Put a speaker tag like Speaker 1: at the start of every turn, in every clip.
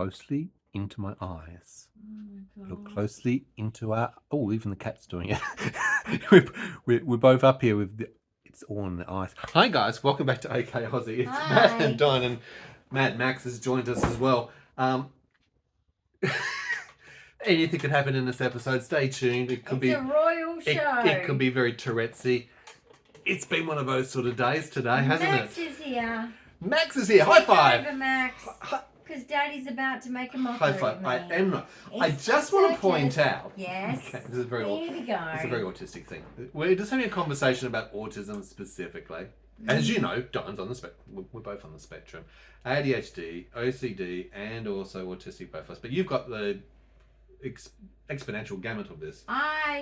Speaker 1: closely into my eyes.
Speaker 2: Oh my
Speaker 1: Look
Speaker 2: God.
Speaker 1: closely into our... Oh, even the cat's doing it. we're both up here with... It's all in the eyes. Hi, guys. Welcome back to OK Aussie. It's Matt and Dyan, and Max has joined us as well. Anything could happen in this episode. Stay tuned. It could be
Speaker 2: a royal show.
Speaker 1: It could be very Tourette-y. It's been one of those sort of days today, hasn't
Speaker 2: Max
Speaker 1: it?
Speaker 2: is here.
Speaker 1: Max is here. High five.
Speaker 2: Over, Max. Because Daddy's about to make a mockery
Speaker 1: High five.
Speaker 2: of me.
Speaker 1: I am not. I just want to point out.
Speaker 2: Yes.
Speaker 1: Okay, this is very.
Speaker 2: Here we go.
Speaker 1: It's a very autistic thing. We're just having a conversation about autism specifically. As you know, Dyan's on the spectrum. We're both on the spectrum. ADHD, OCD, and also autistic, both of us. But you've got the exponential gamut of this.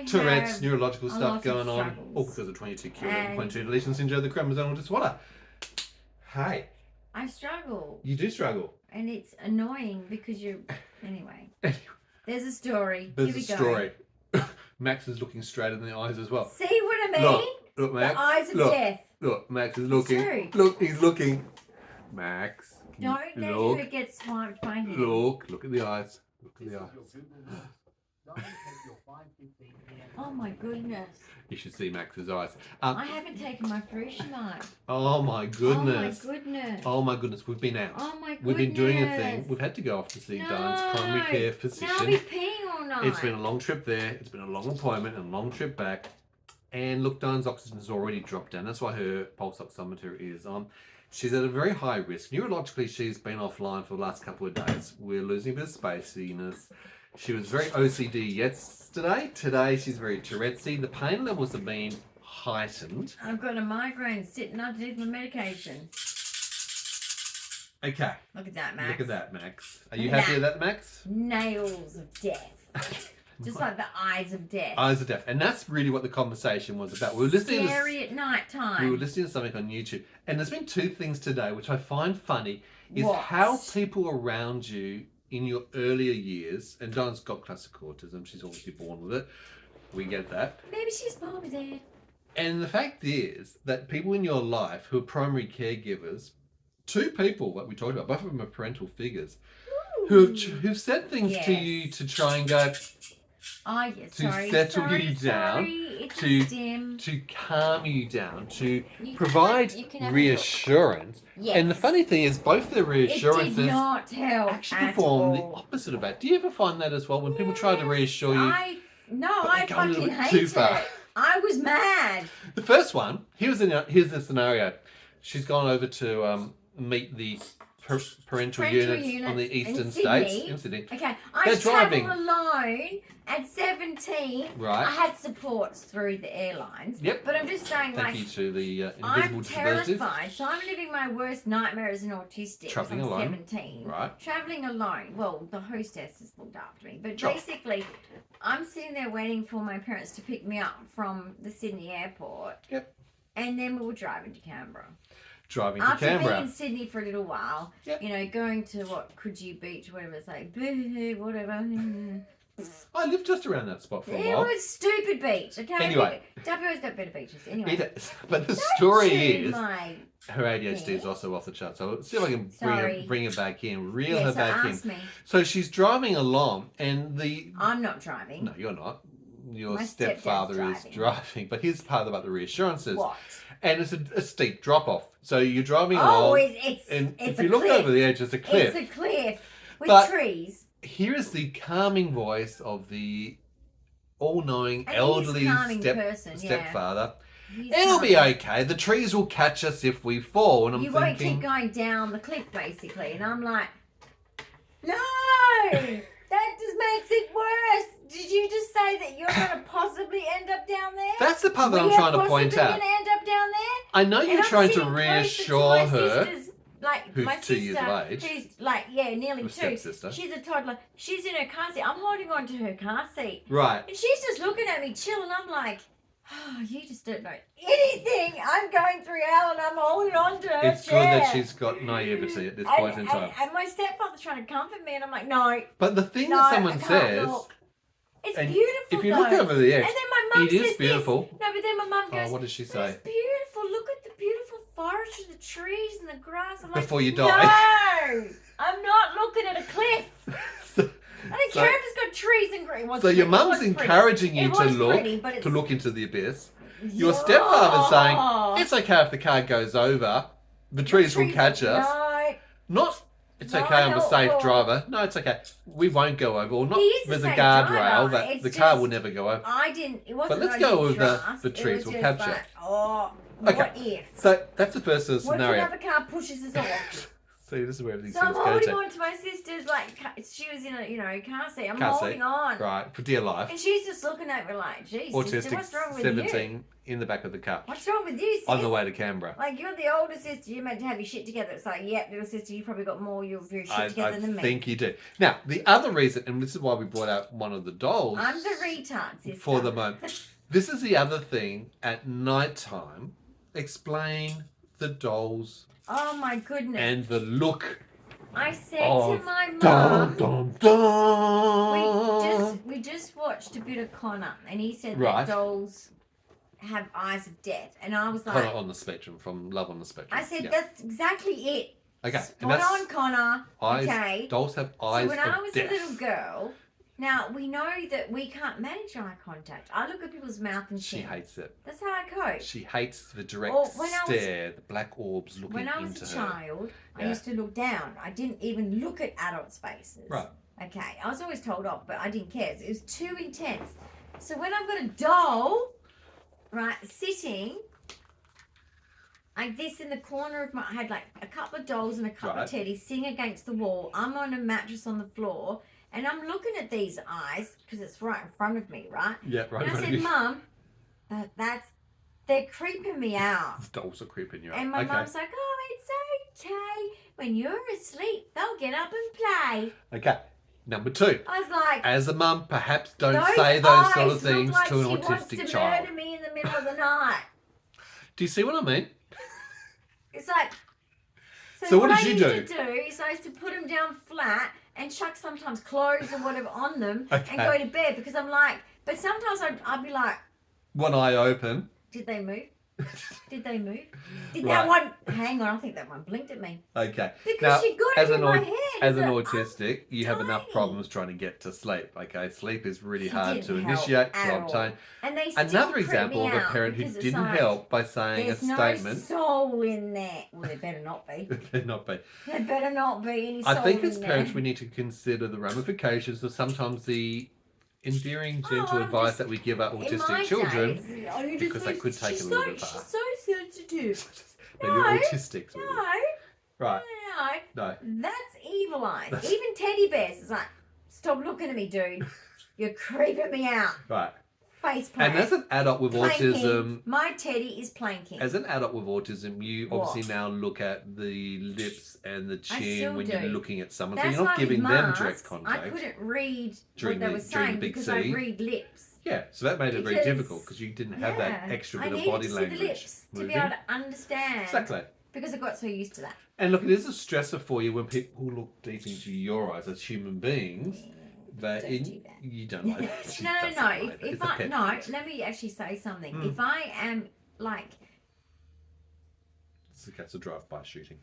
Speaker 1: Tourette's, neurological stuff going on, all because of 22q11.2 deletion syndrome, the chromosomal disorder. Hey.
Speaker 2: I struggle.
Speaker 1: You do struggle.
Speaker 2: And it's annoying because you're... Anyway. There's a story.
Speaker 1: There's a story. Max is looking straight in the eyes as well.
Speaker 2: See what I mean?
Speaker 1: Look, Max.
Speaker 2: The eyes of death.
Speaker 1: Look, Max is looking.
Speaker 2: True.
Speaker 1: Look, he's looking. Max.
Speaker 2: Don't let her get swiped by him.
Speaker 1: Look at the eyes. Look at the eyes.
Speaker 2: Oh my goodness.
Speaker 1: You should see Max's eyes.
Speaker 2: I haven't taken my fruit tonight.
Speaker 1: Oh my goodness.
Speaker 2: Oh my goodness.
Speaker 1: Oh my goodness. We've been out.
Speaker 2: Oh my goodness.
Speaker 1: We've been doing a thing. We've had to go off to see Dyan's primary care physician.
Speaker 2: Now I'll be peeing all night.
Speaker 1: It's been a long trip there. It's been a long appointment and a long trip back. And look, Dyan's oxygen has already dropped down. That's why her pulse oximeter is on. She's at a very high risk. Neurologically, she's been offline for the last couple of days. We're losing a bit of spaciness. She was very OCD yesterday. Today, she's very Tourette-y. The pain levels have been heightened.
Speaker 2: I've got a migraine sitting underneath my medication.
Speaker 1: Okay.
Speaker 2: Look at that, Max.
Speaker 1: Look at that, Max. Are you happy with that, Max?
Speaker 2: Nails of death. Just like the eyes of death.
Speaker 1: Eyes of death. And that's really what the conversation was about. We were listening
Speaker 2: Scary at night time.
Speaker 1: We were listening to something on YouTube. And there's been two things today which I find funny. Is
Speaker 2: what?
Speaker 1: How people around you in your earlier years, and Dyan's got classic autism, she's obviously born with it. We get that.
Speaker 2: Maybe she's born with it.
Speaker 1: And the fact is that people in your life who are primary caregivers, two people that we talked about, both of them are parental figures, who've said things to you to try and go...
Speaker 2: Oh, yes,
Speaker 1: to settle you down, to calm you down, to provide reassurance.
Speaker 2: Yes.
Speaker 1: And the funny thing is, both the reassurances
Speaker 2: did not help
Speaker 1: actually perform the opposite of that. Do you ever find that as well when people try to reassure you?
Speaker 2: I fucking hate
Speaker 1: too far.
Speaker 2: it. I was mad.
Speaker 1: The first one, here's the scenario. She's gone over to meet the parental units on the eastern states in Sydney.
Speaker 2: Okay, I travelled alone at 17.
Speaker 1: Right.
Speaker 2: I had supports through the airlines.
Speaker 1: Yep.
Speaker 2: But I'm just saying,
Speaker 1: Thank you to the invisible
Speaker 2: I'm
Speaker 1: disabilities.
Speaker 2: terrified. So I'm living my worst nightmare as an autistic.
Speaker 1: Travelling
Speaker 2: I'm
Speaker 1: alone.
Speaker 2: 17.
Speaker 1: Right.
Speaker 2: Travelling alone. Well, the hostesses looked after me. But basically, I'm sitting there waiting for my parents to pick me up from the Sydney airport.
Speaker 1: Yep.
Speaker 2: And then we were driving to Canberra.
Speaker 1: After Canberra.
Speaker 2: being in Sydney for a little while, you know, going to Coogee Beach, whatever it's like, whatever.
Speaker 1: I lived just around that spot for a while.
Speaker 2: It was stupid beach, okay?
Speaker 1: Anyway.
Speaker 2: WA's got better beaches. Anyway.
Speaker 1: It is. But the story is,
Speaker 2: her
Speaker 1: ADHD is also off the chart. So let's see if I can bring her back in, reel her back in.
Speaker 2: Me.
Speaker 1: So she's driving along and
Speaker 2: I'm not driving.
Speaker 1: No, you're not. Your stepfather is driving. But here's the part about the reassurances.
Speaker 2: What?
Speaker 1: And it's a steep drop-off. So you're driving along. And if you look over the edge, it's a cliff.
Speaker 2: It's a cliff with trees.
Speaker 1: Here is the calming voice of the all-knowing elderly stepfather. It'll be okay. The trees will catch us if we fall. And
Speaker 2: you won't keep going down the cliff, basically. And I'm like, no, that just makes it worse. Did you just say that you're going to possibly end up down there?
Speaker 1: That's the part that I'm trying to point out.
Speaker 2: Going to end up down there?
Speaker 1: I know you're trying to reassure her.
Speaker 2: Like
Speaker 1: who's
Speaker 2: my
Speaker 1: 2
Speaker 2: sister,
Speaker 1: years of age.
Speaker 2: who's like, nearly 2.
Speaker 1: Stepsister.
Speaker 2: She's a toddler. She's in her car seat. I'm holding on to her car seat.
Speaker 1: Right.
Speaker 2: And she's just looking at me chill, and I'm like, oh, you just don't know anything. I'm going through hell, and I'm holding on to her
Speaker 1: It's good that she's got naivety at this point in time.
Speaker 2: And my stepfather's trying to comfort me, and I'm like, no.
Speaker 1: But the thing that someone says...
Speaker 2: It's beautiful,
Speaker 1: if you look over the edge,
Speaker 2: and then my mum
Speaker 1: it is beautiful.
Speaker 2: No, but then my mum goes,
Speaker 1: oh, what does she say?
Speaker 2: It's beautiful. Look at the beautiful forest and the trees and the grass. I'm like,
Speaker 1: before you die.
Speaker 2: No, I'm not looking at a cliff.
Speaker 1: So-
Speaker 2: care if it's got trees and green.
Speaker 1: So your mum's encouraging you to look into the abyss. Your stepfather's saying it's okay if the car goes over. The trees will catch us.
Speaker 2: No.
Speaker 1: Not it's
Speaker 2: Not
Speaker 1: okay. I'm a safe
Speaker 2: helpful.
Speaker 1: driver. No, it's okay. We won't go over. Or not.
Speaker 2: He is a
Speaker 1: There's a
Speaker 2: safe
Speaker 1: guardrail
Speaker 2: driver.
Speaker 1: that
Speaker 2: It's
Speaker 1: the car
Speaker 2: just-
Speaker 1: will never go over.
Speaker 2: It wasn't.
Speaker 1: But let's
Speaker 2: I
Speaker 1: go
Speaker 2: didn't
Speaker 1: with
Speaker 2: trust.
Speaker 1: the
Speaker 2: It
Speaker 1: trees
Speaker 2: was
Speaker 1: will
Speaker 2: just
Speaker 1: capture.
Speaker 2: like, oh,
Speaker 1: Okay.
Speaker 2: what if?
Speaker 1: So that's the first
Speaker 2: What if
Speaker 1: scenario.
Speaker 2: another car pushes us off?
Speaker 1: See, this is where everything
Speaker 2: So I'm
Speaker 1: seems to go
Speaker 2: holding
Speaker 1: to.
Speaker 2: on to my sister's, like, she was in a, car seat. I'm
Speaker 1: Car seat.
Speaker 2: holding on.
Speaker 1: Right, for dear life.
Speaker 2: And she's just looking at me like, geez, sister,
Speaker 1: Autistic
Speaker 2: what's wrong with
Speaker 1: 17
Speaker 2: you?
Speaker 1: in the back of the car.
Speaker 2: What's wrong with you, sis?
Speaker 1: On the way to Canberra.
Speaker 2: Like, you're the older sister. You're meant to have your shit together. It's like, yep, little sister, you probably got more of your shit
Speaker 1: I
Speaker 2: together than me.
Speaker 1: think you do. Now, the other reason, and this is why we brought out one of the dolls.
Speaker 2: I'm the retard sister.
Speaker 1: For the moment. This is the other thing. At night time, explain the dolls
Speaker 2: Oh, my goodness.
Speaker 1: and the look.
Speaker 2: I said
Speaker 1: Oh,
Speaker 2: to my
Speaker 1: Dun,
Speaker 2: mum,
Speaker 1: dun, dun.
Speaker 2: we just watched a bit of Connor, and he said
Speaker 1: Right.
Speaker 2: that dolls have eyes of death, and I was like,
Speaker 1: Connor on the spectrum, from Love on the Spectrum.
Speaker 2: I said
Speaker 1: Yeah.
Speaker 2: that's exactly it.
Speaker 1: Okay, and
Speaker 2: Spot
Speaker 1: that's
Speaker 2: on, Connor.
Speaker 1: eyes.
Speaker 2: Okay.
Speaker 1: Dolls have eyes
Speaker 2: So when I
Speaker 1: of
Speaker 2: was
Speaker 1: death.
Speaker 2: a little girl, now we know that we can't manage eye contact. I look at people's mouth and
Speaker 1: She
Speaker 2: chin.
Speaker 1: hates it.
Speaker 2: That's how I cope.
Speaker 1: She hates the direct
Speaker 2: Well, when I was-
Speaker 1: stare, the black orbs looking
Speaker 2: When I was
Speaker 1: into
Speaker 2: a
Speaker 1: her.
Speaker 2: child, I
Speaker 1: Yeah.
Speaker 2: used to look down. I didn't even look at adults' faces.
Speaker 1: Right.
Speaker 2: Okay, I was always told off, but I didn't care. It was too intense. So when I've got a doll, right, sitting like this in the corner of I had like a couple of dolls and a couple of
Speaker 1: Right.
Speaker 2: teddies sitting against the wall. I'm on a mattress on the floor, and I'm looking at these eyes because it's right in front of me, right?
Speaker 1: Yeah, right.
Speaker 2: And I said, Mum, they're creeping me out.
Speaker 1: Dolls are creeping you out.
Speaker 2: And my
Speaker 1: okay.
Speaker 2: mum's like, oh, it's okay. When you're asleep, they'll get up and play.
Speaker 1: Okay. Number 2.
Speaker 2: I was like,
Speaker 1: As a mum, perhaps don't
Speaker 2: those
Speaker 1: say those sort
Speaker 2: eyes
Speaker 1: of things
Speaker 2: look like
Speaker 1: to an
Speaker 2: she wants
Speaker 1: autistic
Speaker 2: to
Speaker 1: child.
Speaker 2: murder me in the middle of the night.
Speaker 1: Do you see what I mean?
Speaker 2: It's like,
Speaker 1: So what
Speaker 2: I
Speaker 1: did you
Speaker 2: used to do is I used to put them down flat and chuck sometimes clothes or whatever on them
Speaker 1: Okay.
Speaker 2: and go to bed because I'm like, but sometimes I'd be like,
Speaker 1: One eye open.
Speaker 2: did they move? Did they move? Did
Speaker 1: Right.
Speaker 2: that one, hang on, I think that one blinked at me.
Speaker 1: Okay.
Speaker 2: Because
Speaker 1: Now,
Speaker 2: she got
Speaker 1: as
Speaker 2: it
Speaker 1: an
Speaker 2: in my
Speaker 1: au-
Speaker 2: head.
Speaker 1: As an
Speaker 2: It's like,
Speaker 1: autistic, you have enough
Speaker 2: tiny.
Speaker 1: problems trying to get to sleep. Okay, sleep is really
Speaker 2: She
Speaker 1: hard
Speaker 2: didn't
Speaker 1: to
Speaker 2: help
Speaker 1: initiate, to
Speaker 2: at all.
Speaker 1: obtain.
Speaker 2: And they still
Speaker 1: Another
Speaker 2: creep
Speaker 1: example
Speaker 2: me
Speaker 1: of a
Speaker 2: out
Speaker 1: parent who
Speaker 2: because it's
Speaker 1: didn't
Speaker 2: like,
Speaker 1: help by saying a
Speaker 2: There's no
Speaker 1: statement.
Speaker 2: soul in there. Well, there better not be.
Speaker 1: They're not bad.
Speaker 2: There better not be any soul
Speaker 1: I think
Speaker 2: in
Speaker 1: as
Speaker 2: there.
Speaker 1: parents we need to consider the ramifications of sometimes the endearing, gentle
Speaker 2: I'm
Speaker 1: advice
Speaker 2: just-
Speaker 1: that we give our
Speaker 2: In
Speaker 1: autistic
Speaker 2: my
Speaker 1: children.
Speaker 2: days, oh, you
Speaker 1: because they
Speaker 2: just-
Speaker 1: could take
Speaker 2: she's
Speaker 1: a little
Speaker 2: so,
Speaker 1: bit far.
Speaker 2: She's so sensitive.
Speaker 1: Maybe
Speaker 2: No,
Speaker 1: autistic. Sort of.
Speaker 2: No,
Speaker 1: Right.
Speaker 2: no,
Speaker 1: No.
Speaker 2: that's evil eyes.
Speaker 1: That's-
Speaker 2: Even teddy bears is like, stop looking at me, dude. You're creeping me out.
Speaker 1: Right.
Speaker 2: Face plant.
Speaker 1: And as an adult with
Speaker 2: Planking.
Speaker 1: autism,
Speaker 2: My teddy is planking.
Speaker 1: as an adult with autism, you
Speaker 2: What?
Speaker 1: obviously now look at the lips and the
Speaker 2: I
Speaker 1: chin
Speaker 2: still
Speaker 1: when
Speaker 2: do.
Speaker 1: you're looking at someone.
Speaker 2: That's
Speaker 1: so you're not
Speaker 2: why with
Speaker 1: giving them
Speaker 2: masks,
Speaker 1: direct
Speaker 2: I
Speaker 1: contact.
Speaker 2: couldn't read
Speaker 1: During
Speaker 2: what they
Speaker 1: the-
Speaker 2: were
Speaker 1: during the
Speaker 2: saying
Speaker 1: big
Speaker 2: because
Speaker 1: C.
Speaker 2: I read lips.
Speaker 1: Yeah, so that made it very
Speaker 2: Because-
Speaker 1: difficult because you didn't have that
Speaker 2: Yeah.
Speaker 1: extra
Speaker 2: I
Speaker 1: bit of
Speaker 2: needed
Speaker 1: body
Speaker 2: to see
Speaker 1: language
Speaker 2: the lips to be
Speaker 1: moving.
Speaker 2: able to understand.
Speaker 1: Exactly.
Speaker 2: Because I got so used to that.
Speaker 1: And look, it is a stressor for you when people look deep into your eyes as human beings. That
Speaker 2: Don't do that.
Speaker 1: you don't like that. She
Speaker 2: No.
Speaker 1: doesn't like that.
Speaker 2: If
Speaker 1: It's a
Speaker 2: I
Speaker 1: pet peeve.
Speaker 2: let me actually say something.
Speaker 1: Mm.
Speaker 2: If I am like,
Speaker 1: That's a drive-by shooting.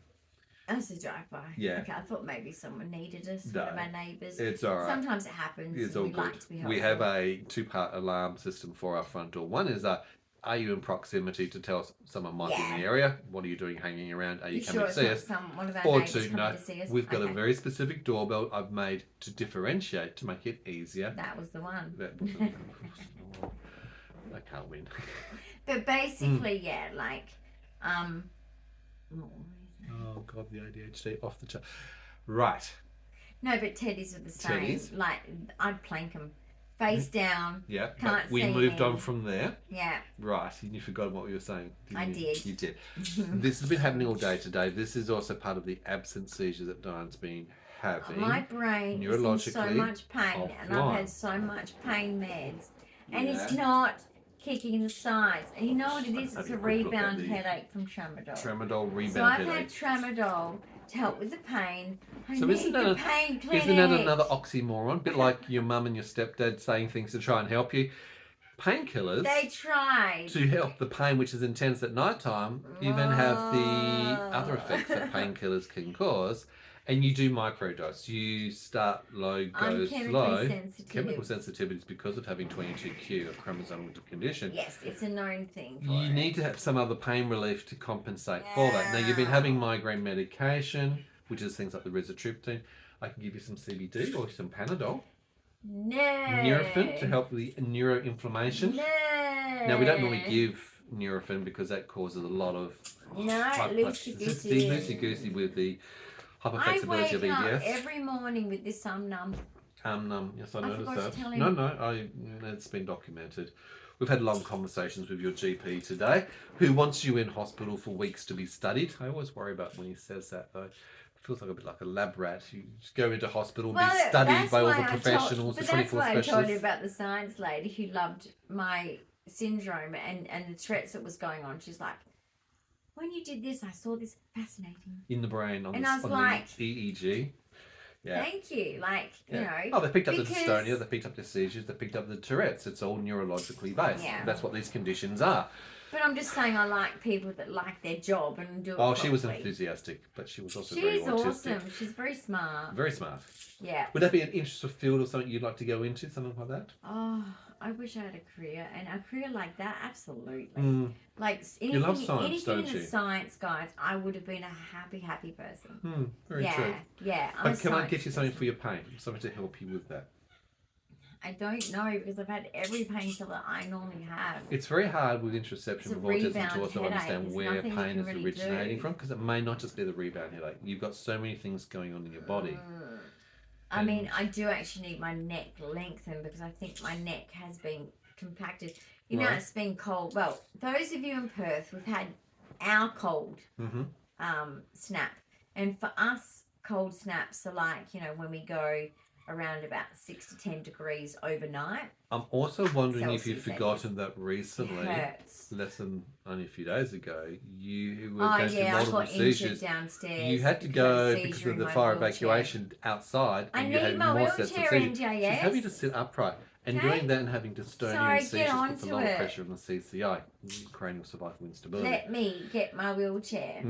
Speaker 2: as a drive-by.
Speaker 1: Yeah.
Speaker 2: Okay, I thought maybe someone needed us.
Speaker 1: No.
Speaker 2: One of my neighbours.
Speaker 1: It's all right.
Speaker 2: Sometimes it happens.
Speaker 1: It's
Speaker 2: and
Speaker 1: all
Speaker 2: we like
Speaker 1: good.
Speaker 2: to be
Speaker 1: We have
Speaker 2: helpful.
Speaker 1: a two-part alarm system for our front door. One is are you in proximity to tell us someone might be in the area? What are you doing hanging around? Are you
Speaker 2: You
Speaker 1: coming
Speaker 2: sure
Speaker 1: to
Speaker 2: it's
Speaker 1: see
Speaker 2: not
Speaker 1: us?
Speaker 2: one of our
Speaker 1: Or
Speaker 2: neighbours
Speaker 1: two,
Speaker 2: coming
Speaker 1: no.
Speaker 2: to see us?
Speaker 1: We've got a
Speaker 2: Okay.
Speaker 1: very specific doorbell I've made to differentiate, to make it easier.
Speaker 2: That was the one.
Speaker 1: That- I can't win.
Speaker 2: But basically, yeah, like,
Speaker 1: Oh God, the ADHD off the chart. Right.
Speaker 2: no, but teddies are the same.
Speaker 1: Teddies?
Speaker 2: Like, I'd plank them face down.
Speaker 1: Yeah.
Speaker 2: Can't
Speaker 1: but we
Speaker 2: see
Speaker 1: moved
Speaker 2: me.
Speaker 1: on from there.
Speaker 2: Yeah,
Speaker 1: Right. And you forgot what we were saying.
Speaker 2: I
Speaker 1: you?
Speaker 2: did.
Speaker 1: You did. This has been happening all day today. This is also part of the absent seizure that Diane's been having.
Speaker 2: my brain is in so
Speaker 1: neurologically
Speaker 2: much pain, and I've
Speaker 1: offline.
Speaker 2: had so much pain meds, and it's
Speaker 1: Yeah.
Speaker 2: not kicking the sides. And you know what it is?
Speaker 1: Have
Speaker 2: It's
Speaker 1: you
Speaker 2: a
Speaker 1: a quick look at
Speaker 2: rebound
Speaker 1: the
Speaker 2: headache from tramadol.
Speaker 1: Tramadol rebound
Speaker 2: So I've
Speaker 1: headache.
Speaker 2: had tramadol to help with the pain. I
Speaker 1: So
Speaker 2: need
Speaker 1: isn't
Speaker 2: the
Speaker 1: that
Speaker 2: pain clinic.
Speaker 1: Isn't that another oxymoron? A bit like your mum and your stepdad saying things to try and help you. Painkillers
Speaker 2: They tried.
Speaker 1: to help the pain, which is intense at night time, even have the other effects that painkillers can cause. And you do microdose. You start low, go slow. Chemical sensitivity is because of having 22q, a chromosomal condition.
Speaker 2: Yes, it's a known thing.
Speaker 1: You need to have some other pain relief to compensate for that. Now, you've been having migraine medication, which is things like the rizatriptan. I can give you some CBD or some Panadol.
Speaker 2: No.
Speaker 1: Nurofen to help the neuroinflammation.
Speaker 2: No.
Speaker 1: Now, we don't normally give Nurofen because that causes a lot of loosey-goosey with the hyperflexibility of EDS.
Speaker 2: I wake up every morning with this numb.
Speaker 1: Yes, I noticed that. No, it's been documented. We've had long conversations with your GP today, who wants you in hospital for weeks to be studied. I always worry about when he says that, though. It feels like a bit like a lab rat. You just go into hospital and be studied by all the professionals, the 24 specialists.
Speaker 2: That's why I told you about the science lady who loved my syndrome and the Tourette's that was going on. She's like, when you did this, I saw this fascinating.
Speaker 1: In the brain, on the EEG. Yeah.
Speaker 2: Thank you. You know.
Speaker 1: Oh, they picked up the dystonia, they picked up the seizures, they picked up the Tourette's. It's all neurologically based. Yeah. That's what these conditions are.
Speaker 2: But I'm just saying I like people that like their job and do it properly.
Speaker 1: She was enthusiatic, but she was also very autistic. She's
Speaker 2: awesome. She's very smart.
Speaker 1: Very smart.
Speaker 2: Yeah.
Speaker 1: Would that be an interest of field or something you'd like to go into, something like that?
Speaker 2: Oh, I wish I had a career. And a career like that, absolutely. Like anything,
Speaker 1: you love science,
Speaker 2: anything
Speaker 1: don't
Speaker 2: in the science, guys, I would have been a happy person.
Speaker 1: Very true.
Speaker 2: Yeah.
Speaker 1: But can I get you something for your pain? Something to help you with that?
Speaker 2: I don't know because I've had every painkiller I normally have.
Speaker 1: It's very hard with introception of autism to also understand where pain is originating from, because it may not just be the rebound headache. You've got so many things going on in your body.
Speaker 2: I mean, I do actually need my neck lengthened because I think my neck has been compacted. You know, it's been cold. Well, those of you in Perth, we've had our cold snap. And for us, cold snaps are like, you know, when we go around about 6 to 10 degrees overnight.
Speaker 1: I'm also wondering if you've forgotten that recently, less than only a few days ago, you were going through multiple seizures.
Speaker 2: Downstairs.
Speaker 1: You had to go because of the fire evacuation outside, and you had more sets of seizures. She's having to sit upright. And doing that and having dystonia and seizures puts a lot of pressure on the CCI, cranial cervical instability.
Speaker 2: Let me get my wheelchair.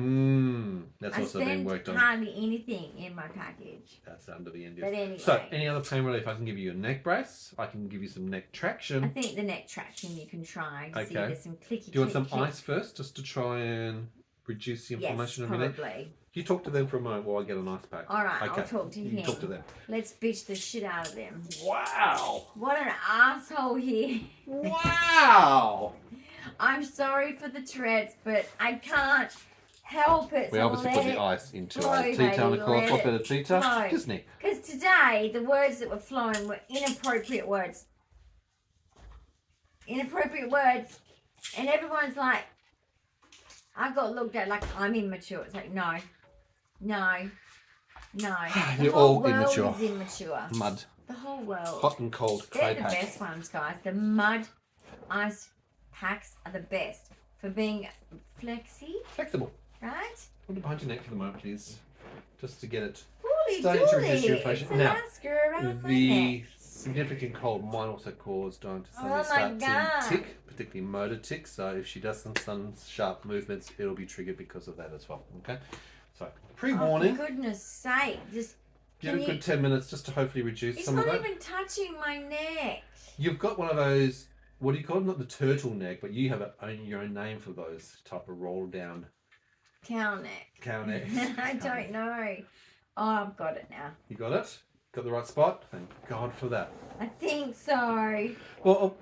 Speaker 1: That's also been worked on.
Speaker 2: I spend hardly anything in my package.
Speaker 1: That's under the NDS.
Speaker 2: But anyway.
Speaker 1: So, any other pain relief? I can give you a neck brace. I can give you some neck traction.
Speaker 2: I think the neck traction you can try. See, there's some clicky. Do
Speaker 1: you want some ice first, just to try and reduce the inflammation of your neck?
Speaker 2: Probably.
Speaker 1: You talk to them for a moment while I get an ice pack.
Speaker 2: All right, I'll talk to him.
Speaker 1: You talk to them.
Speaker 2: Let's bitch the shit out of them.
Speaker 1: Wow.
Speaker 2: What an asshole here.
Speaker 1: Wow.
Speaker 2: I'm sorry for the Tourette's, but I can't help it.
Speaker 1: We obviously put the ice into a tea towel, of course. What better tea towel? Disney.
Speaker 2: Because today, the words that were flowing were inappropriate words. Inappropriate words. And everyone's like, I got looked at like I'm immature. It's like, no.
Speaker 1: You're all immature.
Speaker 2: Is immature.
Speaker 1: Mud.
Speaker 2: The whole world.
Speaker 1: Hot and cold.
Speaker 2: They're the best ones, guys. The mud ice packs are the best for being flexible. Right?
Speaker 1: Put it behind your neck for the moment, please. Just to get it
Speaker 2: starting
Speaker 1: to reduce your inflation. Now,
Speaker 2: the
Speaker 1: significant cold might also cause Dyan to suddenly start to tick, particularly motor tics. So if she does some sharp movements, it'll be triggered because of that as well. Okay? So, pre-warning.
Speaker 2: For goodness sake. Just
Speaker 1: give it a good 10 minutes just to hopefully reduce some of that.
Speaker 2: It's not even touching my neck.
Speaker 1: You've got one of those, what do you call them? Not the turtleneck, but you have your own name for those type of roll down.
Speaker 2: Cow neck. I don't know. Oh, I've got it now.
Speaker 1: You got it? Got the right spot? Thank God for that.
Speaker 2: I think so.
Speaker 1: Well,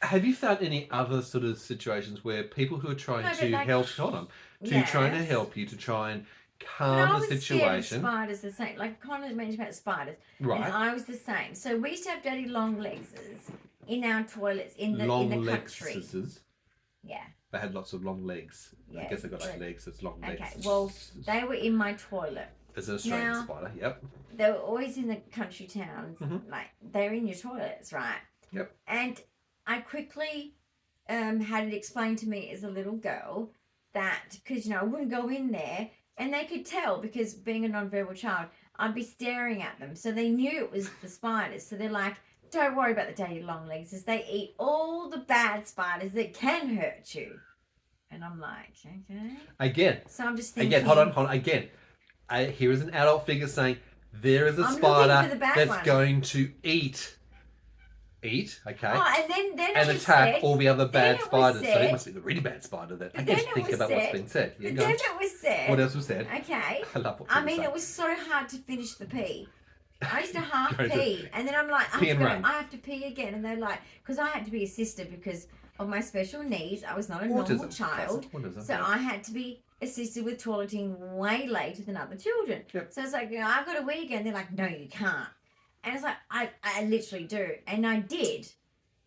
Speaker 1: have you found any other sort of situations where people who are trying to help, trying to help you to try and calm the situation?
Speaker 2: Spiders the same. Like Connor mentioned about spiders.
Speaker 1: Right.
Speaker 2: And I was the same. So we used to have daddy long legs in our toilets in the country. Yeah.
Speaker 1: They had lots of long legs. Yeah, I guess they got like legs, it's long legs.
Speaker 2: Okay, well, they were in my toilet.
Speaker 1: As an Australian spider, yep.
Speaker 2: They were always in the country towns. Like, they're in your toilets, right?
Speaker 1: Yep.
Speaker 2: And I quickly had it explained to me as a little girl that, because, I wouldn't go in there, and they could tell, because being a non-verbal child, I'd be staring at them. So they knew it was the spiders. So they're like, don't worry about the daddy long legs, as they eat all the bad spiders that can hurt you. And I'm like, okay.
Speaker 1: Again.
Speaker 2: So I'm just thinking.
Speaker 1: Again, hold on. Again. here is an adult figure saying, there is a
Speaker 2: I'm looking
Speaker 1: spider
Speaker 2: for the bad
Speaker 1: that's
Speaker 2: ones.
Speaker 1: going to eat, okay,
Speaker 2: Oh, and
Speaker 1: and attack
Speaker 2: said,
Speaker 1: all the other bad
Speaker 2: it was
Speaker 1: spiders. So
Speaker 2: said-
Speaker 1: it must be the really bad spider then. I
Speaker 2: But
Speaker 1: guess
Speaker 2: then it
Speaker 1: think
Speaker 2: was
Speaker 1: about what's
Speaker 2: said-
Speaker 1: been said. Yeah,
Speaker 2: But
Speaker 1: go on.
Speaker 2: then it was said.
Speaker 1: What else was said?
Speaker 2: Okay.
Speaker 1: I love what
Speaker 2: I
Speaker 1: people
Speaker 2: mean,
Speaker 1: say.
Speaker 2: it was so hard to finish the pee. I used to half
Speaker 1: Go to-
Speaker 2: pee, and then I'm like,
Speaker 1: Pee and run.
Speaker 2: I have to pee again, and they're like, because I had to be assisted because of my special needs. I was not a normal
Speaker 1: Autism.
Speaker 2: child,
Speaker 1: Autism,
Speaker 2: so
Speaker 1: yeah.
Speaker 2: I had to be assisted with toileting way later than other children.
Speaker 1: Yep.
Speaker 2: So it's like, I've got a wee again. They're like, no, you can't. And it's like, I literally do, and I did,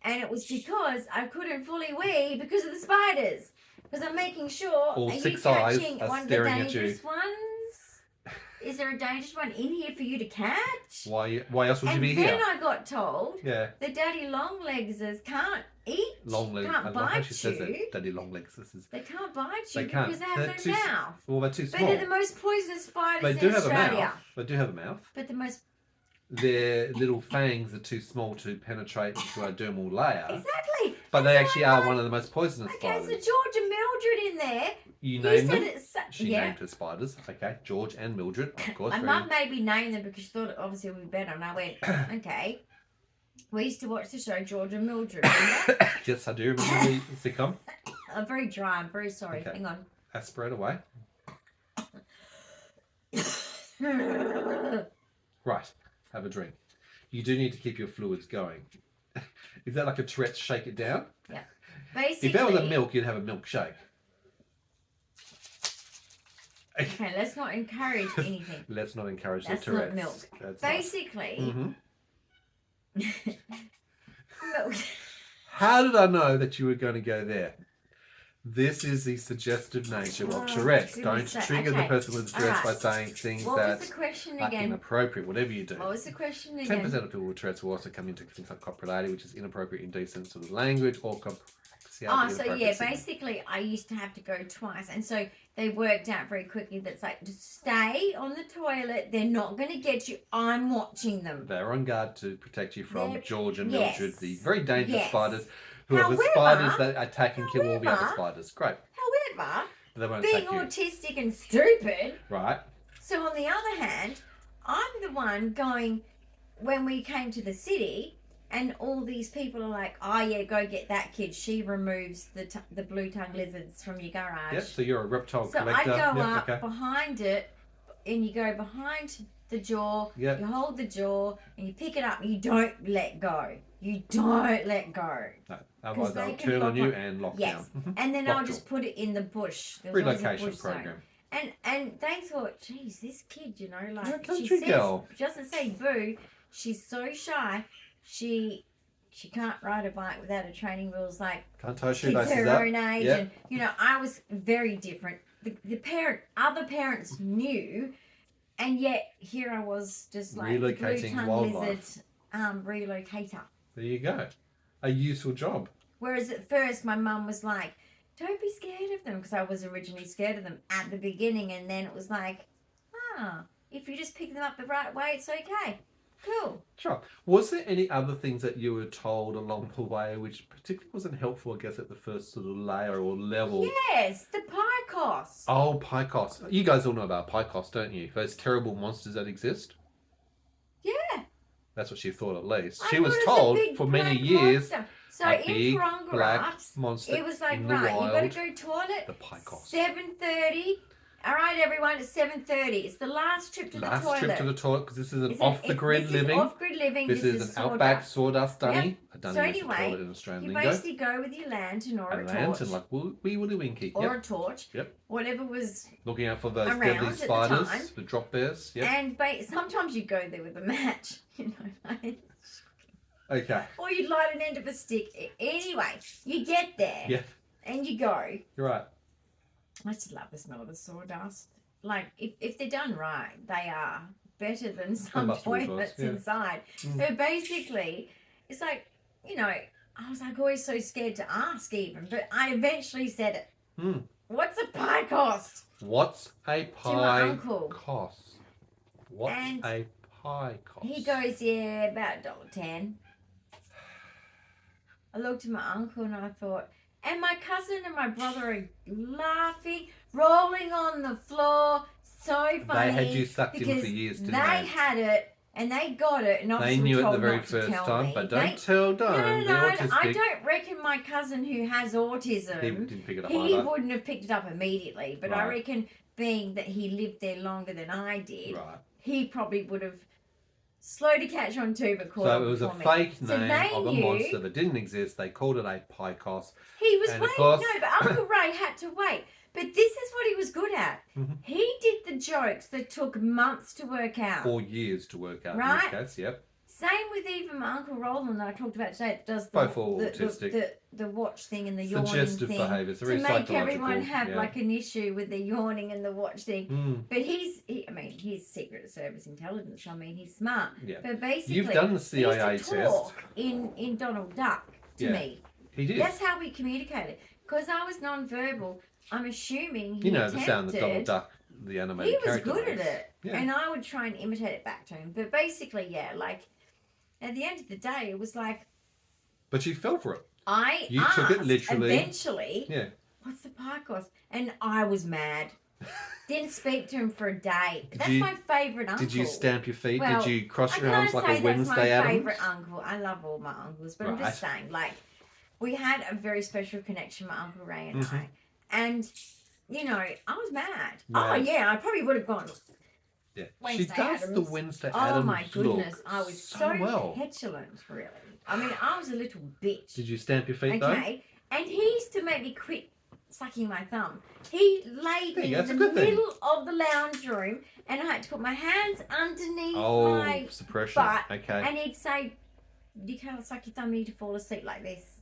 Speaker 2: and it was because I couldn't fully wee because of the spiders. Because I'm making sure,
Speaker 1: All
Speaker 2: are you
Speaker 1: 6 eyes
Speaker 2: catching
Speaker 1: are
Speaker 2: one of the
Speaker 1: staring at you.
Speaker 2: dangerous ones? Is there a dangerous one in here for you to catch?
Speaker 1: Why else would you
Speaker 2: And
Speaker 1: be
Speaker 2: then
Speaker 1: here?
Speaker 2: I got told
Speaker 1: Yeah.
Speaker 2: the daddy longlegsers can't eat,
Speaker 1: Long legs.
Speaker 2: can't
Speaker 1: I love how
Speaker 2: bite
Speaker 1: she says
Speaker 2: you.
Speaker 1: it. Daddy long legs. This is.
Speaker 2: They can't bite
Speaker 1: They
Speaker 2: you
Speaker 1: can't.
Speaker 2: because they have
Speaker 1: They're
Speaker 2: no
Speaker 1: too
Speaker 2: mouth.
Speaker 1: Well, they're too
Speaker 2: But
Speaker 1: small.
Speaker 2: they're the most poisonous spiders
Speaker 1: They
Speaker 2: in
Speaker 1: do have a
Speaker 2: Australia.
Speaker 1: mouth. They do have a mouth.
Speaker 2: But the most
Speaker 1: Their little fangs are too small to penetrate into our dermal layer.
Speaker 2: exactly.
Speaker 1: But they
Speaker 2: That's
Speaker 1: actually
Speaker 2: why I
Speaker 1: are
Speaker 2: like-
Speaker 1: one of the most poisonous
Speaker 2: Okay, so
Speaker 1: spiders.
Speaker 2: George and Mildred in there.
Speaker 1: You
Speaker 2: You
Speaker 1: named
Speaker 2: said
Speaker 1: them.
Speaker 2: it's
Speaker 1: She
Speaker 2: yeah.
Speaker 1: named her spiders. Okay, George and Mildred, of course.
Speaker 2: My
Speaker 1: very-
Speaker 2: mum made me name them because she thought it obviously would be better, and I went, okay. We used to watch the show George and Mildred. Remember?
Speaker 1: Yes, I do remember the sitcom.
Speaker 2: I'm very dry. I'm very sorry.
Speaker 1: Okay.
Speaker 2: Hang on.
Speaker 1: Aspirate away. Right, have a drink. You do need to keep your fluids going. Is that like a Tourette shake it down?
Speaker 2: Basically,
Speaker 1: If that was a milk, you'd have a milkshake.
Speaker 2: okay, let's not encourage anything.
Speaker 1: Let's not encourage
Speaker 2: That's
Speaker 1: the
Speaker 2: not
Speaker 1: Tourette's.
Speaker 2: milk.
Speaker 1: That's not.
Speaker 2: Basically,
Speaker 1: Mhm.
Speaker 2: milk.
Speaker 1: How did I know that you were going to go there? This is the suggestive nature of
Speaker 2: Oh,
Speaker 1: Tourette's.
Speaker 2: goodness
Speaker 1: Don't
Speaker 2: sake.
Speaker 1: trigger the
Speaker 2: Okay.
Speaker 1: person with Tourette's by
Speaker 2: Alright.
Speaker 1: saying things
Speaker 2: What
Speaker 1: that
Speaker 2: was the question
Speaker 1: are
Speaker 2: again?
Speaker 1: inappropriate, whatever you do.
Speaker 2: What was the question
Speaker 1: 10%
Speaker 2: again?
Speaker 1: of people with Tourette's will also come into things like copulating, which is inappropriate, indecent sort of language, or
Speaker 2: Oh, so
Speaker 1: inappropriate
Speaker 2: yeah,
Speaker 1: signal.
Speaker 2: basically, I used to have to go twice, and so they worked out very quickly that's like, just stay on the toilet. They're not going to get you. I'm watching them.
Speaker 1: They're on guard to protect you from
Speaker 2: They're-
Speaker 1: George and
Speaker 2: yes.
Speaker 1: Mildred, the very dangerous
Speaker 2: Yes.
Speaker 1: spiders, who are the
Speaker 2: However-
Speaker 1: spiders that attack and kill all the other
Speaker 2: however-
Speaker 1: spiders. Great.
Speaker 2: However,
Speaker 1: They won't
Speaker 2: being
Speaker 1: attack you.
Speaker 2: autistic and stupid.
Speaker 1: Right.
Speaker 2: So on the other hand, I'm the one going, when we came to the city and all these people are like, oh yeah, go get that kid. She removes the blue-tongued lizards from your garage.
Speaker 1: Yep, so you're a reptile
Speaker 2: So
Speaker 1: collector.
Speaker 2: I go
Speaker 1: Yep,
Speaker 2: up
Speaker 1: okay.
Speaker 2: behind it and you go behind the jaw,
Speaker 1: Yep.
Speaker 2: you hold the jaw and you pick it up and you don't let go. You don't let go.
Speaker 1: No, otherwise
Speaker 2: they
Speaker 1: they'll
Speaker 2: can
Speaker 1: turn on
Speaker 2: lock
Speaker 1: you
Speaker 2: on-
Speaker 1: and lock
Speaker 2: Yes.
Speaker 1: down. Mhm.
Speaker 2: And then
Speaker 1: Lock
Speaker 2: I'll just
Speaker 1: jaw.
Speaker 2: put it in the bush. There was always a
Speaker 1: Relocation
Speaker 2: bush zone.
Speaker 1: program.
Speaker 2: And they thought, geez, this kid, you know,
Speaker 1: You're a
Speaker 2: like
Speaker 1: country
Speaker 2: she says,
Speaker 1: girl.
Speaker 2: she doesn't say boo. She's so shy. She can't ride a bike without her training wheels. Like
Speaker 1: Can't tie
Speaker 2: kids
Speaker 1: shoelaces
Speaker 2: her
Speaker 1: up.
Speaker 2: own age,
Speaker 1: Yep.
Speaker 2: and you know, I was very different. Other parents knew, and yet here I was, just like
Speaker 1: Relocating
Speaker 2: blue-tongued
Speaker 1: wildlife.
Speaker 2: lizard relocator.
Speaker 1: There you go. A useful job.
Speaker 2: Whereas at first my mum was like, don't be scared of them, because I was originally scared of them at the beginning, and then it was like, if you just pick them up the right way, it's okay. Cool.
Speaker 1: Sure. Was there any other things that you were told along the way which particularly wasn't helpful, I guess, at the first sort of layer or level?
Speaker 2: Yes, the Picos.
Speaker 1: Oh, Picos. You guys all know about Picos, don't you? Those terrible monsters that exist?
Speaker 2: Yeah.
Speaker 1: That's what she thought at least.
Speaker 2: I
Speaker 1: She
Speaker 2: thought
Speaker 1: was
Speaker 2: it a
Speaker 1: told
Speaker 2: big
Speaker 1: for many
Speaker 2: black
Speaker 1: years
Speaker 2: monster. So
Speaker 1: a
Speaker 2: in
Speaker 1: big black
Speaker 2: Prongrass,
Speaker 1: monster
Speaker 2: it was like,
Speaker 1: in the
Speaker 2: right, you got to
Speaker 1: wild.
Speaker 2: go toilet.
Speaker 1: The Picos.
Speaker 2: 7:30. All right, everyone, it's 7:30. It's the last trip to
Speaker 1: Last
Speaker 2: the toilet.
Speaker 1: trip to the toilet, because this is an
Speaker 2: Isn't-
Speaker 1: off-the-grid
Speaker 2: this
Speaker 1: living.
Speaker 2: Is off-grid living.
Speaker 1: This is an outback sawdust dunny. A dunny
Speaker 2: So
Speaker 1: is a
Speaker 2: anyway,
Speaker 1: toilet in Australian
Speaker 2: You
Speaker 1: lingo.
Speaker 2: basically go with your lantern or
Speaker 1: A
Speaker 2: a
Speaker 1: lantern,
Speaker 2: torch.
Speaker 1: like wee willy winky.
Speaker 2: Or
Speaker 1: Yep.
Speaker 2: a torch.
Speaker 1: Yep.
Speaker 2: Whatever was.
Speaker 1: Looking out for those
Speaker 2: around
Speaker 1: deadly
Speaker 2: at the
Speaker 1: spiders,
Speaker 2: time.
Speaker 1: the drop bears. Yep.
Speaker 2: And sometimes you go there with a match. You know, like,
Speaker 1: Okay.
Speaker 2: or you'd light an end of a stick. Anyway, you get there.
Speaker 1: Yeah.
Speaker 2: And you go.
Speaker 1: You're right.
Speaker 2: I just love the smell of the sawdust. Like, if they're done right, they are better than some
Speaker 1: Combustible
Speaker 2: toilets
Speaker 1: sauce, yeah.
Speaker 2: inside.
Speaker 1: Mm.
Speaker 2: So basically, it's like, you know, I was like always so scared to ask even, but I eventually said it.
Speaker 1: Mm.
Speaker 2: What's a pie cost?
Speaker 1: What's a
Speaker 2: my
Speaker 1: pie
Speaker 2: uncle.
Speaker 1: cost? What's
Speaker 2: And
Speaker 1: a pie cost?
Speaker 2: He goes, yeah, about $1.10. I looked at my uncle and I thought, and my cousin and my brother are laughing, rolling on the floor, so funny.
Speaker 1: They had you sucked in
Speaker 2: because
Speaker 1: for years, didn't
Speaker 2: they
Speaker 1: they?
Speaker 2: had it and they got it, and
Speaker 1: They
Speaker 2: obviously
Speaker 1: knew
Speaker 2: were
Speaker 1: it the
Speaker 2: told
Speaker 1: very
Speaker 2: not to
Speaker 1: first
Speaker 2: tell
Speaker 1: time,
Speaker 2: me.
Speaker 1: but don't tell Dyan, the autistic.
Speaker 2: I don't reckon my cousin who has autism.
Speaker 1: He didn't pick it up
Speaker 2: He
Speaker 1: either.
Speaker 2: wouldn't have picked it up immediately, but I
Speaker 1: Right.
Speaker 2: reckon being that he lived there longer than I did,
Speaker 1: Right.
Speaker 2: he probably would have slow to catch on too, but caught
Speaker 1: So
Speaker 2: on
Speaker 1: it was a
Speaker 2: before me.
Speaker 1: fake
Speaker 2: So
Speaker 1: name
Speaker 2: they
Speaker 1: of a
Speaker 2: knew-
Speaker 1: monster that didn't exist. They called it a picos.
Speaker 2: He was
Speaker 1: And of
Speaker 2: waiting.
Speaker 1: course-
Speaker 2: No, but Uncle Ray had to wait. But this is what he was good at.
Speaker 1: Mhm.
Speaker 2: He did the jokes that took months to work out.
Speaker 1: Or years to work out
Speaker 2: Right.
Speaker 1: in this case, yep.
Speaker 2: Same with even my Uncle Roland that I talked about today that does the,
Speaker 1: Both all autistic.
Speaker 2: the watch thing and the yawning
Speaker 1: Suggestive
Speaker 2: thing
Speaker 1: behaviours,
Speaker 2: to
Speaker 1: very
Speaker 2: make
Speaker 1: psychological.
Speaker 2: everyone have
Speaker 1: yeah.
Speaker 2: like an issue with the yawning and the watch thing.
Speaker 1: Mm,
Speaker 2: But he's Secret Service intelligence. I mean, he's smart.
Speaker 1: yeah.
Speaker 2: But basically,
Speaker 1: You've done the
Speaker 2: he used
Speaker 1: CIA
Speaker 2: to
Speaker 1: test.
Speaker 2: talk in Donald Duck to
Speaker 1: Yeah.
Speaker 2: me.
Speaker 1: He did.
Speaker 2: That's how we communicated. Because I was non-verbal, I'm assuming he
Speaker 1: You know the sound that
Speaker 2: attempted-
Speaker 1: Donald Duck, the animated
Speaker 2: He was
Speaker 1: character,
Speaker 2: good at
Speaker 1: makes.
Speaker 2: it.
Speaker 1: Yeah.
Speaker 2: And I would try and imitate it back to him. But basically, yeah, like, at the end of the day, it was like,
Speaker 1: But you fell for it.
Speaker 2: you
Speaker 1: took it literally.
Speaker 2: Eventually,
Speaker 1: Yeah.
Speaker 2: what's the picos? And I was mad. Didn't speak to him for a day.
Speaker 1: Did
Speaker 2: That's
Speaker 1: you-
Speaker 2: my favourite uncle.
Speaker 1: Did you stamp your feet?
Speaker 2: Well,
Speaker 1: Did you cross
Speaker 2: I
Speaker 1: your arms
Speaker 2: can't
Speaker 1: like
Speaker 2: say
Speaker 1: a
Speaker 2: that's
Speaker 1: Wednesday
Speaker 2: my
Speaker 1: Addams?
Speaker 2: favourite uncle. I love all my uncles, but I'm just
Speaker 1: Right.
Speaker 2: saying, like, we had a very special connection, my Uncle Ray and
Speaker 1: Mhm.
Speaker 2: I. And, you know, I was mad.
Speaker 1: Mad.
Speaker 2: Oh, yeah, I probably would have gone.
Speaker 1: Yeah. She
Speaker 2: Wednesday
Speaker 1: does
Speaker 2: Addams.
Speaker 1: the Wednesday
Speaker 2: Oh,
Speaker 1: Addams
Speaker 2: my goodness.
Speaker 1: look
Speaker 2: I was
Speaker 1: so
Speaker 2: so
Speaker 1: well.
Speaker 2: petulant, really. I mean, I was a little bitch.
Speaker 1: Did you stamp your feet though?
Speaker 2: Okay. And he used to make me quit sucking my thumb. He laid
Speaker 1: There
Speaker 2: me
Speaker 1: you go,
Speaker 2: in
Speaker 1: that's
Speaker 2: the
Speaker 1: a good thing.
Speaker 2: middle of the lounge room and I had to put my hands underneath
Speaker 1: Oh,
Speaker 2: my
Speaker 1: suppression.
Speaker 2: butt.
Speaker 1: Okay.
Speaker 2: And he'd say, you can't suck your thumb, you need to fall asleep like this.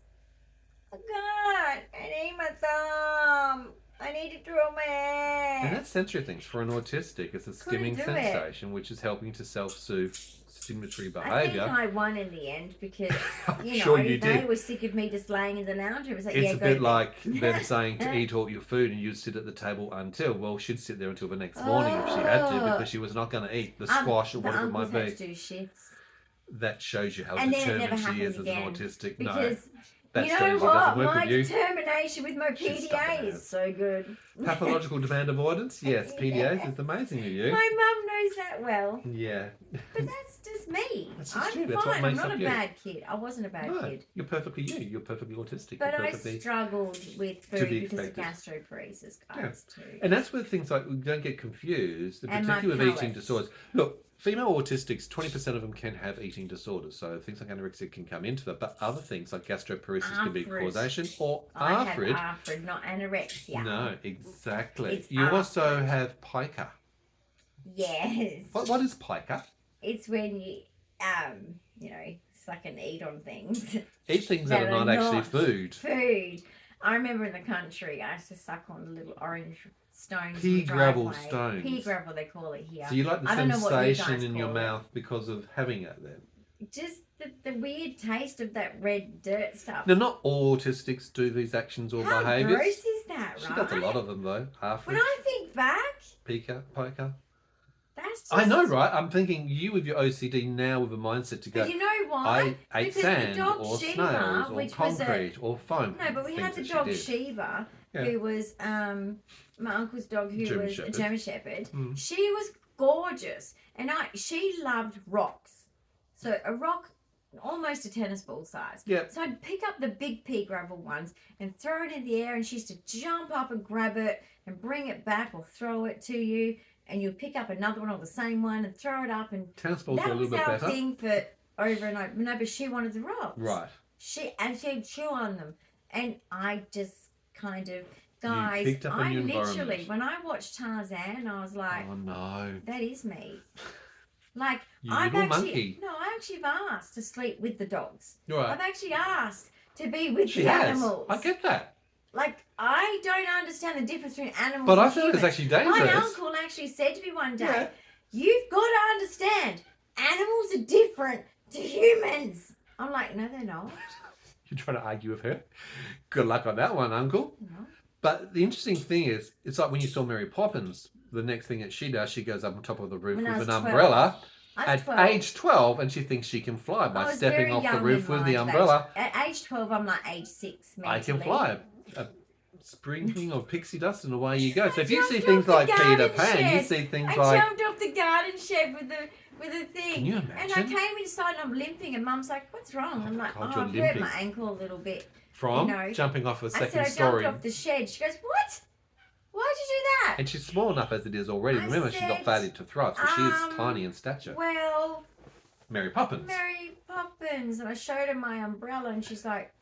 Speaker 2: Oh God, I need my thumb. I need to draw my
Speaker 1: And
Speaker 2: hair.
Speaker 1: that's sensory things. For an autistic, it's a skimming
Speaker 2: do it.
Speaker 1: sensation, which is helping to self-soothe stimulatory
Speaker 2: I think
Speaker 1: behaviour.
Speaker 2: I won in the end because,
Speaker 1: I'm
Speaker 2: you know,
Speaker 1: sure you
Speaker 2: they
Speaker 1: did.
Speaker 2: were sick of me just laying in the lounge room. It was like,
Speaker 1: It's
Speaker 2: yeah,
Speaker 1: a
Speaker 2: go
Speaker 1: bit
Speaker 2: to
Speaker 1: like
Speaker 2: bed.
Speaker 1: them saying to eat all your food and you'd sit at the table until, well, she'd sit there until the next morning if she had to because she was not going to eat the squash or
Speaker 2: the
Speaker 1: whatever it
Speaker 2: uncles
Speaker 1: might
Speaker 2: had
Speaker 1: be.
Speaker 2: to do shifts.
Speaker 1: That shows you how
Speaker 2: And then it never
Speaker 1: determined she is
Speaker 2: happened
Speaker 1: as an
Speaker 2: again,
Speaker 1: autistic. No,
Speaker 2: Because
Speaker 1: that
Speaker 2: you know
Speaker 1: shows she doesn't
Speaker 2: what?
Speaker 1: work
Speaker 2: My
Speaker 1: with you.
Speaker 2: determination with my
Speaker 1: She's stubborn
Speaker 2: PDA
Speaker 1: as.
Speaker 2: is so good.
Speaker 1: Pathological demand avoidance? Yes, PDAs is amazing of you.
Speaker 2: My mum knows that well.
Speaker 1: Yeah.
Speaker 2: But that's just me.
Speaker 1: That's just
Speaker 2: I'm
Speaker 1: you. That's what
Speaker 2: fine. I'm
Speaker 1: makes
Speaker 2: not
Speaker 1: up
Speaker 2: a
Speaker 1: you.
Speaker 2: bad kid. I wasn't a bad
Speaker 1: No,
Speaker 2: kid.
Speaker 1: you're perfectly you. You're perfectly autistic.
Speaker 2: But
Speaker 1: you're
Speaker 2: I
Speaker 1: perfectly...
Speaker 2: struggled with
Speaker 1: To
Speaker 2: food
Speaker 1: be
Speaker 2: because of
Speaker 1: expected.
Speaker 2: gastroparesis, guys, too.
Speaker 1: And that's where things like, we don't get confused,
Speaker 2: And my
Speaker 1: particularly with eating
Speaker 2: palate.
Speaker 1: disorders. Look, female autistics, 20% of them can have eating disorders. So things like anorexia can come into that. But other things like gastroparesis can be
Speaker 2: Arthrid.
Speaker 1: causation or
Speaker 2: I had
Speaker 1: arthrid.
Speaker 2: arthrid, not anorexia.
Speaker 1: No, exactly.
Speaker 2: It's
Speaker 1: You also
Speaker 2: arthrid.
Speaker 1: have pica.
Speaker 2: Yes.
Speaker 1: What is pica?
Speaker 2: It's when you know, suck and eat on things.
Speaker 1: Eat things that
Speaker 2: That
Speaker 1: are
Speaker 2: are
Speaker 1: not actually
Speaker 2: not
Speaker 1: food.
Speaker 2: Food. I remember in the country, I used to suck on the little orange stones.
Speaker 1: Pea
Speaker 2: in the
Speaker 1: gravel
Speaker 2: driveway.
Speaker 1: stones.
Speaker 2: Pea gravel, they call it here.
Speaker 1: So you like the
Speaker 2: I don't know what you
Speaker 1: sensation
Speaker 2: guys
Speaker 1: in your
Speaker 2: call it.
Speaker 1: mouth because of having it then?
Speaker 2: Just the weird taste of that red dirt stuff.
Speaker 1: Now, not all autistics do these actions or
Speaker 2: How
Speaker 1: behaviours.
Speaker 2: gross is that,
Speaker 1: She
Speaker 2: right?
Speaker 1: does a lot of them though. Arthrid,
Speaker 2: When I think back,
Speaker 1: pica.
Speaker 2: that's just...
Speaker 1: I know, right? I'm thinking you with your OCD now with a mindset to go,
Speaker 2: But you know why?
Speaker 1: I ate
Speaker 2: Because the
Speaker 1: sand
Speaker 2: dog
Speaker 1: or
Speaker 2: Shiva,
Speaker 1: snails or
Speaker 2: which was a-
Speaker 1: concrete or foam.
Speaker 2: No, but we had the
Speaker 1: things that
Speaker 2: dog
Speaker 1: she did.
Speaker 2: Shiva,
Speaker 1: Yeah.
Speaker 2: who was my uncle's dog, who
Speaker 1: German
Speaker 2: was
Speaker 1: Shepherd.
Speaker 2: a German Shepherd.
Speaker 1: Mm.
Speaker 2: She was gorgeous, and she loved rocks. So a rock, almost a tennis ball size.
Speaker 1: Yep.
Speaker 2: So I'd pick up the big pea gravel ones and throw it in the air, and she used to jump up and grab it and bring it back or throw it to you, and you'd pick up another one or the same one and throw it up, and
Speaker 1: Tennis balls are a
Speaker 2: that
Speaker 1: little
Speaker 2: was
Speaker 1: bit
Speaker 2: our
Speaker 1: better.
Speaker 2: thing for over and over. No, but she wanted the rocks.
Speaker 1: Right.
Speaker 2: She'd chew on them, and I just kind of, guys,
Speaker 1: picked up on
Speaker 2: I
Speaker 1: your
Speaker 2: literally,
Speaker 1: environment.
Speaker 2: when I watched Tarzan, I was like,
Speaker 1: Oh no.
Speaker 2: that is me. Like,
Speaker 1: You
Speaker 2: I've
Speaker 1: little
Speaker 2: actually,
Speaker 1: monkey.
Speaker 2: no, I actually have asked to sleep with the dogs.
Speaker 1: You're right.
Speaker 2: I've actually asked to be with
Speaker 1: She
Speaker 2: the
Speaker 1: has.
Speaker 2: animals.
Speaker 1: I get that.
Speaker 2: Like, I don't understand the difference between animals
Speaker 1: But
Speaker 2: and
Speaker 1: I feel
Speaker 2: humans.
Speaker 1: it's actually dangerous.
Speaker 2: My uncle actually said to me one day,
Speaker 1: Yeah.
Speaker 2: you've got to understand, animals are different to humans. I'm like, no, they're not.
Speaker 1: You're trying to argue with her. Good luck on that one, Uncle.
Speaker 2: No.
Speaker 1: But the interesting thing is, it's like when you saw Mary Poppins, the next thing that she does, she goes up on top of the roof
Speaker 2: When I
Speaker 1: with
Speaker 2: was
Speaker 1: an
Speaker 2: 12.
Speaker 1: umbrella.
Speaker 2: I was
Speaker 1: At
Speaker 2: 12.
Speaker 1: age 12, and she thinks she can fly
Speaker 2: I
Speaker 1: by
Speaker 2: was
Speaker 1: stepping
Speaker 2: very
Speaker 1: off the
Speaker 2: young
Speaker 1: roof
Speaker 2: in
Speaker 1: with the
Speaker 2: mind of
Speaker 1: umbrella.
Speaker 2: At age 12, I'm like age 6, mentally.
Speaker 1: I can fly. sprinkling or pixie dust, and away you go. So
Speaker 2: I
Speaker 1: if you see
Speaker 2: jumped
Speaker 1: things
Speaker 2: off the
Speaker 1: like Peter
Speaker 2: garden
Speaker 1: Pan, you
Speaker 2: shed.
Speaker 1: see things
Speaker 2: I
Speaker 1: like...
Speaker 2: jumped off the garden shed with a thing.
Speaker 1: Can you
Speaker 2: And I
Speaker 1: imagine?
Speaker 2: came inside and I'm limping, and Mum's like, "What's wrong?" I'm like,
Speaker 1: God,
Speaker 2: "Oh,
Speaker 1: you're
Speaker 2: I've hurt
Speaker 1: limping.
Speaker 2: my ankle a little bit."
Speaker 1: From
Speaker 2: you know.
Speaker 1: jumping off a
Speaker 2: I said,
Speaker 1: second
Speaker 2: "I
Speaker 1: story.
Speaker 2: jumped off the shed." She goes, "What? Why'd you do that?"
Speaker 1: And she's small enough as it is already.
Speaker 2: I
Speaker 1: Remember, she's got
Speaker 2: said,
Speaker 1: fatty to thrive, so she is tiny in stature.
Speaker 2: Well,
Speaker 1: Mary Poppins.
Speaker 2: Mary Poppins. And I showed her my umbrella, and she's like,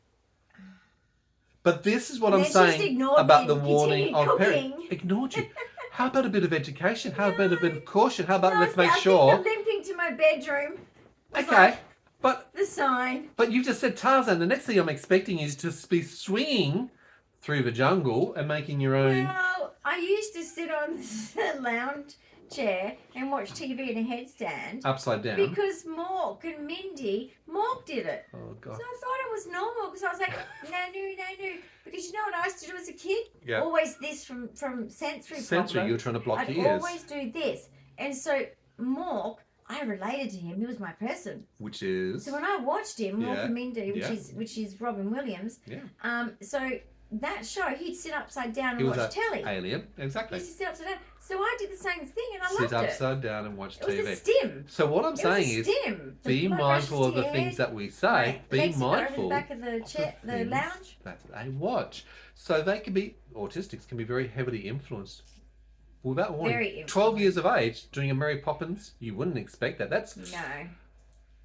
Speaker 1: But this is what
Speaker 2: And
Speaker 1: I'm
Speaker 2: then she just
Speaker 1: saying
Speaker 2: ignored
Speaker 1: about
Speaker 2: me
Speaker 1: the
Speaker 2: and
Speaker 1: warning
Speaker 2: continued
Speaker 1: of
Speaker 2: cooking.
Speaker 1: Ignored you. How about a bit of education? How about a bit of caution? How about
Speaker 2: "No,
Speaker 1: let's make
Speaker 2: I think
Speaker 1: sure...
Speaker 2: I'm limping to my bedroom." Was
Speaker 1: Okay,
Speaker 2: like,
Speaker 1: but
Speaker 2: the sign.
Speaker 1: you just said Tarzan. The next thing I'm expecting is to be swinging through the jungle and making your own...
Speaker 2: Well, I used to sit on the lounge chair and watch TV in a headstand
Speaker 1: Upside down.
Speaker 2: because Mork and Mork did it.
Speaker 1: Oh,
Speaker 2: So
Speaker 1: God.
Speaker 2: I thought it was normal because I was like, no. Because you know what I used to do as a kid?
Speaker 1: Yeah.
Speaker 2: Always this from sensory
Speaker 1: Sensory, you were trying to block
Speaker 2: I'd
Speaker 1: your ears.
Speaker 2: always do this. And so Mork, I related to him. He was my person.
Speaker 1: Which is...
Speaker 2: So when I watched him, Mork
Speaker 1: Yeah.
Speaker 2: and Mindy,
Speaker 1: Yeah.
Speaker 2: which is Robin Williams,
Speaker 1: Yeah.
Speaker 2: so that show, he'd sit upside down
Speaker 1: He
Speaker 2: and
Speaker 1: was
Speaker 2: watch telly.
Speaker 1: alien.
Speaker 2: He
Speaker 1: Exactly.
Speaker 2: used to sit upside down. So I did the same thing and I
Speaker 1: Sit
Speaker 2: loved it.
Speaker 1: upside down and watch
Speaker 2: It was
Speaker 1: TV.
Speaker 2: a stim.
Speaker 1: So what I'm
Speaker 2: It
Speaker 1: saying
Speaker 2: was
Speaker 1: is,
Speaker 2: a stim. The
Speaker 1: be
Speaker 2: blood
Speaker 1: mindful
Speaker 2: rushes
Speaker 1: of the
Speaker 2: to your
Speaker 1: things
Speaker 2: head.
Speaker 1: that we say.
Speaker 2: Right.
Speaker 1: Be
Speaker 2: Legs go over
Speaker 1: mindful
Speaker 2: the back of the chair, the
Speaker 1: things
Speaker 2: lounge.
Speaker 1: that they watch. So they can be... Autistics can be very heavily influenced. Without warning.
Speaker 2: Very influenced.
Speaker 1: 12 years of age, doing a Mary Poppins, you wouldn't expect that.
Speaker 2: No.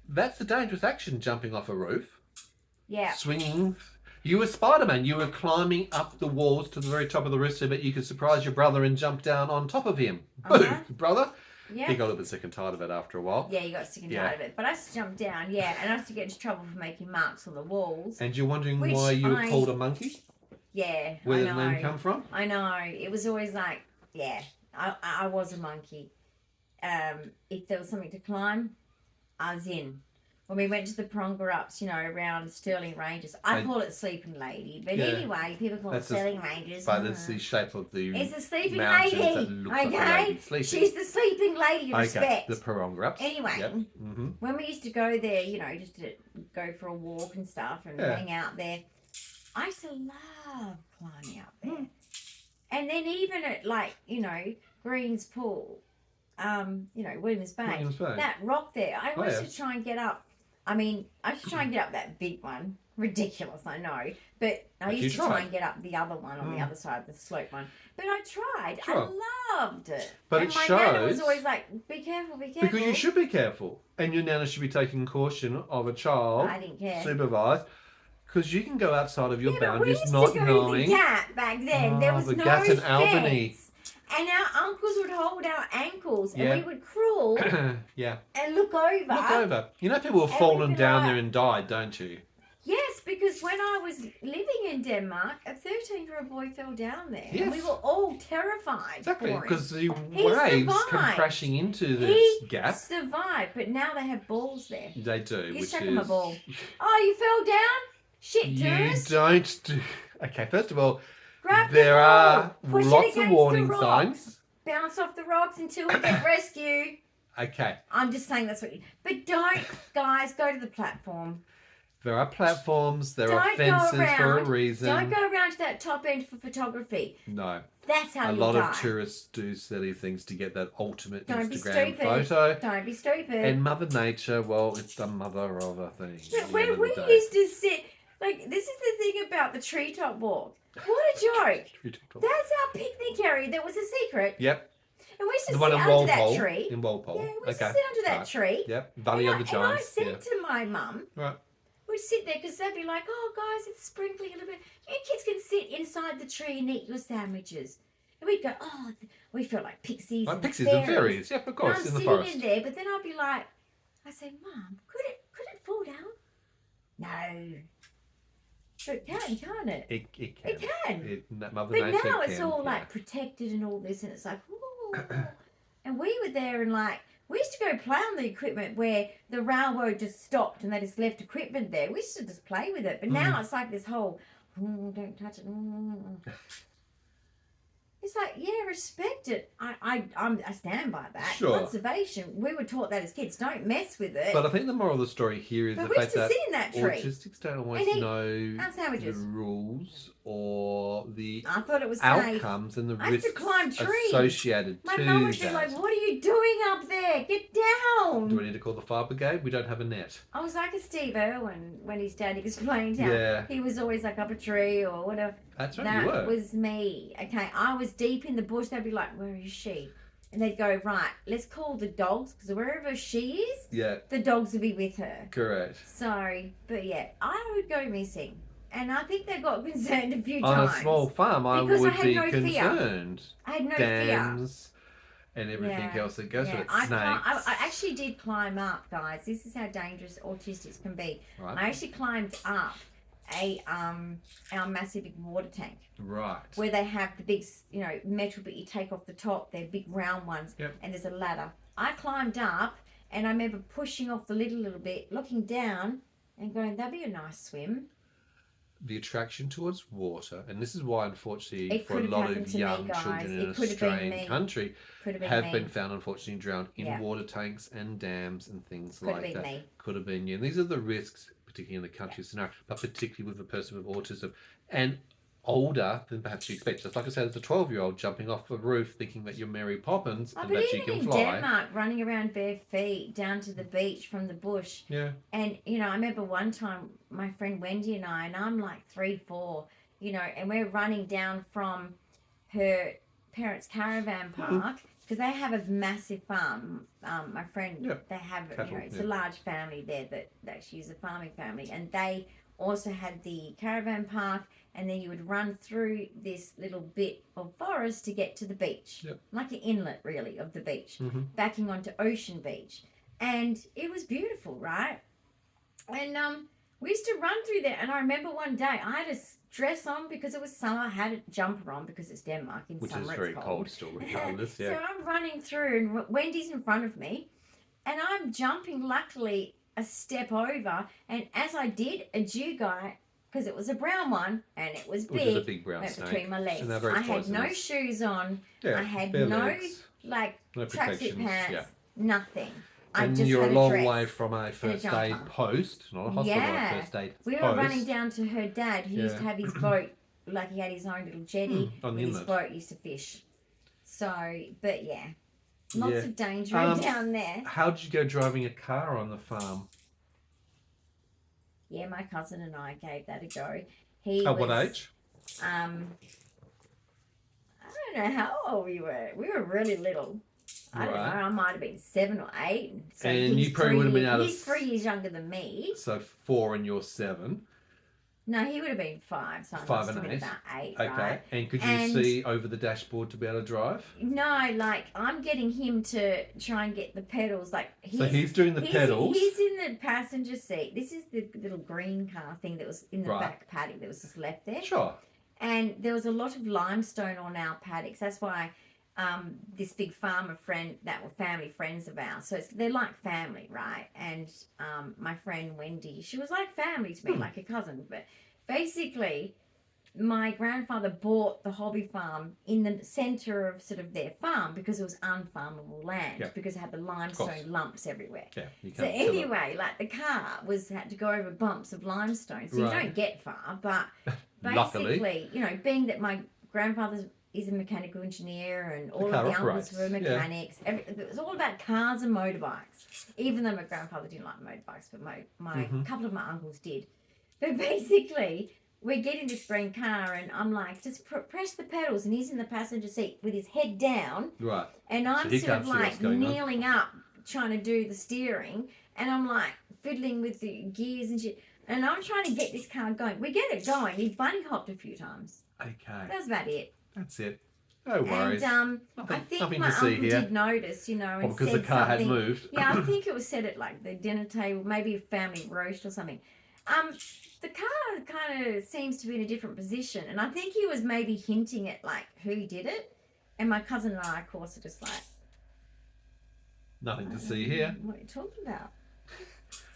Speaker 1: That's a dangerous action, jumping off a roof.
Speaker 2: Yeah.
Speaker 1: Swinging. You were Spider-Man. You were climbing up the walls to the very top of the roof so that you could surprise your brother and jump down on top of him. Boo, brother.
Speaker 2: Yeah.
Speaker 1: He got a little bit sick and tired of it after a while.
Speaker 2: Yeah, you got sick and tired of it. But I used to jump down, and I used to get into trouble for making marks on the walls.
Speaker 1: And you're wondering
Speaker 2: Which
Speaker 1: why you were called a monkey?
Speaker 2: Yeah,
Speaker 1: Where
Speaker 2: I
Speaker 1: did the
Speaker 2: know.
Speaker 1: name come from?
Speaker 2: I know. It was always like, I was a monkey. If there was something to climb, I was in. When we went to the Pronga-ups, around Stirling Ranges, I call it Sleeping Lady. But anyway, people call it Stirling Ranges.
Speaker 1: But it's the shape of the
Speaker 2: It's the Sleeping
Speaker 1: mountains
Speaker 2: Lady.
Speaker 1: that looks like a lady sleeping.
Speaker 2: She's the Sleeping Lady you respect.
Speaker 1: The Pronga-ups.
Speaker 2: Anyway,
Speaker 1: Yep. Mm-hmm.
Speaker 2: when we used to go there, just to go for a walk and stuff and hang out there, I used to love climbing up there. And then even at Greens Pool, Williams Bay, that rock there, I always used to try and get up. I used to try and get up that big one. Ridiculous, I know. But I used to try and get up the other one on the other side of the slope one. But I tried.
Speaker 1: Sure.
Speaker 2: I loved it.
Speaker 1: But
Speaker 2: and
Speaker 1: it
Speaker 2: my
Speaker 1: shows...
Speaker 2: nana was always like, be careful.
Speaker 1: Because you should be careful. And your nana should be taking caution of a child.
Speaker 2: I didn't care.
Speaker 1: Supervised. Because you can go outside of your
Speaker 2: But we
Speaker 1: boundaries
Speaker 2: used
Speaker 1: not
Speaker 2: to go
Speaker 1: knowing...
Speaker 2: to the Gap back then. There was
Speaker 1: the
Speaker 2: no
Speaker 1: Gap in
Speaker 2: fence.
Speaker 1: Albany.
Speaker 2: And our uncles would hold our ankles and
Speaker 1: Yeah.
Speaker 2: we would crawl
Speaker 1: Yeah.
Speaker 2: and look over.
Speaker 1: Look over. You know people have
Speaker 2: And
Speaker 1: fallen
Speaker 2: we'd be
Speaker 1: down
Speaker 2: like-
Speaker 1: there and died, don't you?
Speaker 2: Yes, because when I was living in Denmark, a 13-year-old boy fell down there.
Speaker 1: Yes.
Speaker 2: And we were all terrified
Speaker 1: Exactly.
Speaker 2: for him.
Speaker 1: Because the
Speaker 2: He
Speaker 1: waves come
Speaker 2: survived.
Speaker 1: crashing into this
Speaker 2: He
Speaker 1: gap.
Speaker 2: survived, but now they have balls there.
Speaker 1: They do.
Speaker 2: You
Speaker 1: which
Speaker 2: chuck
Speaker 1: is...
Speaker 2: him a ball. Oh, you fell down? Shit,
Speaker 1: You
Speaker 2: tourist.
Speaker 1: don't do... Okay, first of all,
Speaker 2: Grab the
Speaker 1: there
Speaker 2: ball.
Speaker 1: are
Speaker 2: Push it
Speaker 1: lots of
Speaker 2: against
Speaker 1: warning
Speaker 2: the rocks.
Speaker 1: signs.
Speaker 2: Bounce off the rocks until we get rescue.
Speaker 1: Okay.
Speaker 2: I'm just saying that's what you... But don't, guys, go to the platform.
Speaker 1: There are platforms, there are
Speaker 2: Don't go
Speaker 1: fences for a
Speaker 2: around-
Speaker 1: reason.
Speaker 2: Don't go around to that top end for photography.
Speaker 1: No.
Speaker 2: That's how
Speaker 1: A
Speaker 2: you
Speaker 1: lot
Speaker 2: die.
Speaker 1: of tourists do silly things to get that ultimate
Speaker 2: Don't be
Speaker 1: Instagram
Speaker 2: stupid.
Speaker 1: photo.
Speaker 2: Don't be stupid.
Speaker 1: And Mother Nature, well, it's the mother of a thing.
Speaker 2: But
Speaker 1: at the
Speaker 2: when
Speaker 1: end of
Speaker 2: we
Speaker 1: the day.
Speaker 2: used to sit... this is the thing about the treetop walk. What a joke. That's our picnic area. That was a secret.
Speaker 1: Yep.
Speaker 2: And we used to
Speaker 1: The
Speaker 2: sit
Speaker 1: one in
Speaker 2: under
Speaker 1: Walpole.
Speaker 2: that tree.
Speaker 1: In Walpole.
Speaker 2: Yeah, we used to
Speaker 1: Okay.
Speaker 2: sit under that
Speaker 1: Right.
Speaker 2: tree.
Speaker 1: Yep. Valley of the
Speaker 2: And I
Speaker 1: Giants.
Speaker 2: said
Speaker 1: Yeah.
Speaker 2: to my mum,
Speaker 1: Right.
Speaker 2: we'd sit there because they'd be like, oh, guys, it's sprinkling a little bit. You kids can sit inside the tree and eat your sandwiches. And we'd go, oh, we felt like pixies
Speaker 1: Like
Speaker 2: and
Speaker 1: pixies
Speaker 2: fairies.
Speaker 1: and fairies. Yep, of
Speaker 2: And
Speaker 1: course,
Speaker 2: I'm
Speaker 1: in the
Speaker 2: sitting
Speaker 1: forest.
Speaker 2: in there, but then I'd be like, I say, Mum, could it fall down? No. But it can, can't it?
Speaker 1: It can.
Speaker 2: It can.
Speaker 1: Mother
Speaker 2: But
Speaker 1: Nature
Speaker 2: now it's
Speaker 1: can,
Speaker 2: all
Speaker 1: yeah.
Speaker 2: like protected and all this, and it's like, ooh. And we were there and like, we used to go play on the equipment where the railroad just stopped and they just left equipment there. We used to just play with it. But now it's like this whole, don't touch it. It's like, yeah, respect it. I stand by that.
Speaker 1: Sure.
Speaker 2: Conservation. We were taught that as kids. Don't mess with it.
Speaker 1: But I think the moral of the story here is
Speaker 2: But
Speaker 1: the
Speaker 2: we
Speaker 1: fact
Speaker 2: used to
Speaker 1: that
Speaker 2: sit in that tree
Speaker 1: autistics don't always
Speaker 2: and eat
Speaker 1: know
Speaker 2: our
Speaker 1: the
Speaker 2: sandwiches.
Speaker 1: rules or the
Speaker 2: I thought it was safe.
Speaker 1: outcomes and the
Speaker 2: I used to
Speaker 1: risks
Speaker 2: climb trees.
Speaker 1: associated
Speaker 2: My
Speaker 1: to
Speaker 2: mum would be
Speaker 1: that.
Speaker 2: like, "What are you doing up there? Get down!"
Speaker 1: Do we need to call the fire brigade? We don't have a net.
Speaker 2: I was like a Steve Irwin when his dad explained how
Speaker 1: Yeah.
Speaker 2: he was always like up a tree or whatever.
Speaker 1: That's right,
Speaker 2: That
Speaker 1: you were.
Speaker 2: was me. Okay, I was deep in the bush. They'd be like, "Where is she?" And they'd go, "Right, let's call the dogs because wherever she is,
Speaker 1: Yeah,
Speaker 2: the dogs will be with her."
Speaker 1: correct.
Speaker 2: Sorry, but yeah, I would go missing, and I think they got concerned a few
Speaker 1: On
Speaker 2: times.
Speaker 1: a small farm, I
Speaker 2: Because I
Speaker 1: would
Speaker 2: had
Speaker 1: be
Speaker 2: no fear.
Speaker 1: concerned.
Speaker 2: I had no fear.
Speaker 1: Dams and everything
Speaker 2: Yeah.
Speaker 1: else that goes with it.
Speaker 2: I
Speaker 1: Snakes.
Speaker 2: actually did climb up, guys. This is how dangerous autistics can be.
Speaker 1: Right.
Speaker 2: I actually climbed up our massive big water tank
Speaker 1: Right.
Speaker 2: where they have the big, metal bit you take off the top. They're big round ones,
Speaker 1: Yep.
Speaker 2: and there's a ladder. I climbed up, and I remember pushing off the lid a little bit, looking down, and going, "That'd be a nice swim."
Speaker 1: The attraction towards water, and this is why, unfortunately,
Speaker 2: It
Speaker 1: for a
Speaker 2: could have
Speaker 1: lot
Speaker 2: happened
Speaker 1: of
Speaker 2: to me,
Speaker 1: young
Speaker 2: guys.
Speaker 1: children in
Speaker 2: It
Speaker 1: an
Speaker 2: could have been
Speaker 1: Australian
Speaker 2: me.
Speaker 1: country,
Speaker 2: Could have been
Speaker 1: have
Speaker 2: me.
Speaker 1: been found, unfortunately, drowned in
Speaker 2: Yeah.
Speaker 1: water tanks and dams and things
Speaker 2: Could have
Speaker 1: like
Speaker 2: been
Speaker 1: that.
Speaker 2: me.
Speaker 1: Could have been you. And these are the risks, particularly in the country scenario, but particularly with a person with autism and older than perhaps you expect. Just like I said, as a 12-year-old jumping off a roof thinking that you're Mary Poppins
Speaker 2: Oh,
Speaker 1: and
Speaker 2: but
Speaker 1: that you
Speaker 2: even
Speaker 1: can
Speaker 2: in
Speaker 1: fly.
Speaker 2: Denmark, running around bare feet down to the beach from the bush.
Speaker 1: Yeah.
Speaker 2: And, I remember one time my friend Wendy and I'm like 3, 4, and we're running down from her parents' caravan park because they have a massive farm. My friend,
Speaker 1: Yeah.
Speaker 2: they have,
Speaker 1: Cattle,
Speaker 2: it's
Speaker 1: yeah.
Speaker 2: a large family there that actually is a farming family. And they also had the caravan park, and then you would run through this little bit of forest to get to the beach.
Speaker 1: Yep.
Speaker 2: Like an inlet, really, of the beach,
Speaker 1: Mhm.
Speaker 2: backing onto Ocean Beach. And it was beautiful, right? And we used to run through there, and I remember one day I had a dress on because it was summer. I had a jumper on because it's Denmark in
Speaker 1: Which
Speaker 2: summer.
Speaker 1: is very
Speaker 2: it's
Speaker 1: cold still, regardless.
Speaker 2: So
Speaker 1: Yeah.
Speaker 2: I'm running through, and Wendy's in front of me, and I'm jumping, luckily, a step over. And as I did, a Jew guy, because it was a brown one, and it was
Speaker 1: Which is a
Speaker 2: big,
Speaker 1: big brown
Speaker 2: went
Speaker 1: snake.
Speaker 2: between my legs.
Speaker 1: And they're very
Speaker 2: I had no
Speaker 1: poisonous.
Speaker 2: shoes on.
Speaker 1: Yeah,
Speaker 2: I had
Speaker 1: bare
Speaker 2: no,
Speaker 1: legs,
Speaker 2: like,
Speaker 1: no
Speaker 2: tracksuit
Speaker 1: protections.
Speaker 2: pants,
Speaker 1: Yeah.
Speaker 2: nothing. I
Speaker 1: And
Speaker 2: just
Speaker 1: you're
Speaker 2: had
Speaker 1: a
Speaker 2: a
Speaker 1: long
Speaker 2: dress.
Speaker 1: way from a first aid
Speaker 2: jumper.
Speaker 1: post, not a hospital,
Speaker 2: Yeah.
Speaker 1: a first aid
Speaker 2: We
Speaker 1: post.
Speaker 2: were running down to her dad, who used to
Speaker 1: Yeah.
Speaker 2: have his boat, like he had his own little jetty
Speaker 1: on the
Speaker 2: with his
Speaker 1: inlet.
Speaker 2: boat, used to fish. So, but yeah, lots
Speaker 1: Yeah.
Speaker 2: of danger down there.
Speaker 1: How did you go driving a car on the farm?
Speaker 2: Yeah, my cousin and I gave that a go. He
Speaker 1: At
Speaker 2: was,
Speaker 1: what age?
Speaker 2: I don't know how old we were. We were really little. I don't know.
Speaker 1: Right.
Speaker 2: I might have been 7 or 8. So
Speaker 1: And
Speaker 2: he's
Speaker 1: you probably would have been out of...
Speaker 2: He's 3 years younger than me.
Speaker 1: So 4 and you're 7.
Speaker 2: No, he would have been 5. So I
Speaker 1: 5
Speaker 2: must
Speaker 1: and
Speaker 2: have been
Speaker 1: 8.
Speaker 2: about 8,
Speaker 1: Okay.
Speaker 2: right?
Speaker 1: And could you
Speaker 2: And-
Speaker 1: see over the dashboard to be able to drive?
Speaker 2: No, like I'm getting him to try and get the pedals. Like
Speaker 1: So he's doing the pedals.
Speaker 2: He's in the passenger seat. This is the little green car thing that was in the
Speaker 1: Right.
Speaker 2: back paddock that was just left there.
Speaker 1: Sure.
Speaker 2: And there was a lot of limestone on our paddocks. That's why this big farmer friend that were family friends of ours. So they're like family, right? And my friend Wendy, she was like family to me, like a cousin. But basically, my grandfather bought the hobby farm in the centre of sort of their farm because it was unfarmable land,
Speaker 1: Yeah.
Speaker 2: because it had the
Speaker 1: course.
Speaker 2: limestone lumps everywhere.
Speaker 1: Yeah. You
Speaker 2: So
Speaker 1: can't kill it.
Speaker 2: anyway, like the car had to go over bumps of limestone, so
Speaker 1: Right.
Speaker 2: you don't get far. But
Speaker 1: Luckily.
Speaker 2: basically, being that my grandfather is a mechanical engineer and all
Speaker 1: car
Speaker 2: of the
Speaker 1: operates,
Speaker 2: uncles were
Speaker 1: yeah.
Speaker 2: mechanics, it was all about cars and motorbikes. Even though my grandfather didn't like motorbikes, but my
Speaker 1: Mhm.
Speaker 2: couple of my uncles did. But basically, we're getting this green car, and I'm like, just press the pedals, and he's in the passenger seat with his head down.
Speaker 1: Right.
Speaker 2: And I'm
Speaker 1: he
Speaker 2: sort
Speaker 1: can't
Speaker 2: of
Speaker 1: see what's
Speaker 2: like
Speaker 1: going on.
Speaker 2: kneeling up, trying to do the steering, and I'm like fiddling with the gears and shit. And I'm trying to get this car going. We get it going. He bunny hopped a few times.
Speaker 1: Okay.
Speaker 2: That's about it.
Speaker 1: That's it. No worries.
Speaker 2: And I
Speaker 1: Nothing-
Speaker 2: think
Speaker 1: nothing
Speaker 2: my
Speaker 1: to see
Speaker 2: uncle
Speaker 1: here.
Speaker 2: did notice, and
Speaker 1: because
Speaker 2: said
Speaker 1: the car had
Speaker 2: something.
Speaker 1: moved.
Speaker 2: Yeah, I think it was said at like the dinner table, maybe a family roast or something. The car kind of seems to be in a different position, and I think he was maybe hinting at like who did it. And my cousin and I, of course, are just like,
Speaker 1: Nothing to see here.
Speaker 2: what are you talking about?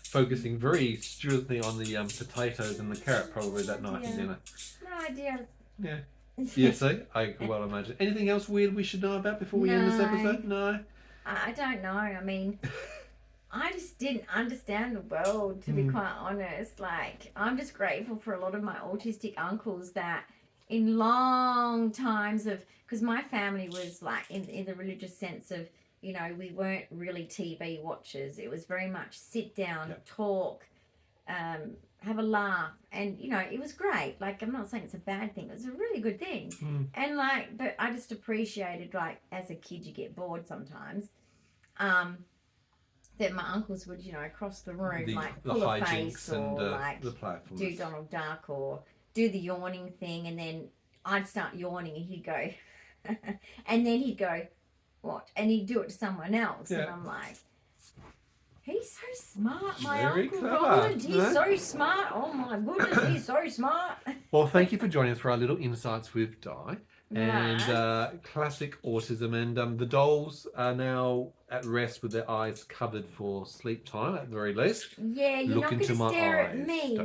Speaker 1: Focusing very sturdily on the potatoes and the carrot probably that night
Speaker 2: Yeah.
Speaker 1: for dinner.
Speaker 2: No idea.
Speaker 1: Yeah. Yeah, see, I can well imagine. Anything else weird we should know about before we end this
Speaker 2: No.
Speaker 1: episode? No.
Speaker 2: I don't know. I mean, I just didn't understand the world, to be quite honest. Like, I'm just grateful for a lot of my autistic uncles that in long times of, because my family was like in the religious sense of, you know, we weren't really TV watchers. It was very much sit down, talk, have a laugh, and you know, it was great. Like, I'm not saying it's a bad thing, it was a really good thing. And like, but I just appreciated, like, as a kid you get bored sometimes, that my uncles would, you know, across the room, like pull a face or like do Donald Duck or do the yawning thing, and then I'd start yawning and he'd go and then he'd go, what? And he'd do it to someone else. And I'm like, he's so smart, my Uncle Roland. He's so smart. Oh my goodness, he's so smart.
Speaker 1: Well, thank you for joining us for our little insights with Di and classic autism. And the dolls are now at rest with their eyes covered for sleep time at the very least.
Speaker 2: Yeah, you're not going to stare at me in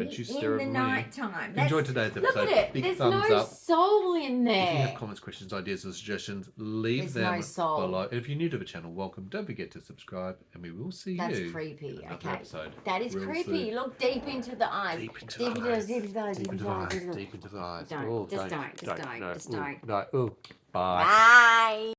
Speaker 2: the night time.
Speaker 1: Enjoy today's episode.
Speaker 2: Look at it.
Speaker 1: Big
Speaker 2: There's
Speaker 1: thumbs
Speaker 2: no
Speaker 1: up.
Speaker 2: soul in there.
Speaker 1: If you have comments, questions, ideas, or suggestions, leave them below. And if you're new to the channel, welcome. Don't forget to subscribe, and we will see you.
Speaker 2: That's creepy. Okay.
Speaker 1: Episode
Speaker 2: That is creepy. Look deep into the eyes.
Speaker 1: Deep into the eyes. Deep into the eyes.
Speaker 2: Don't. Just don't.
Speaker 1: No. Ooh, bye.
Speaker 2: Bye.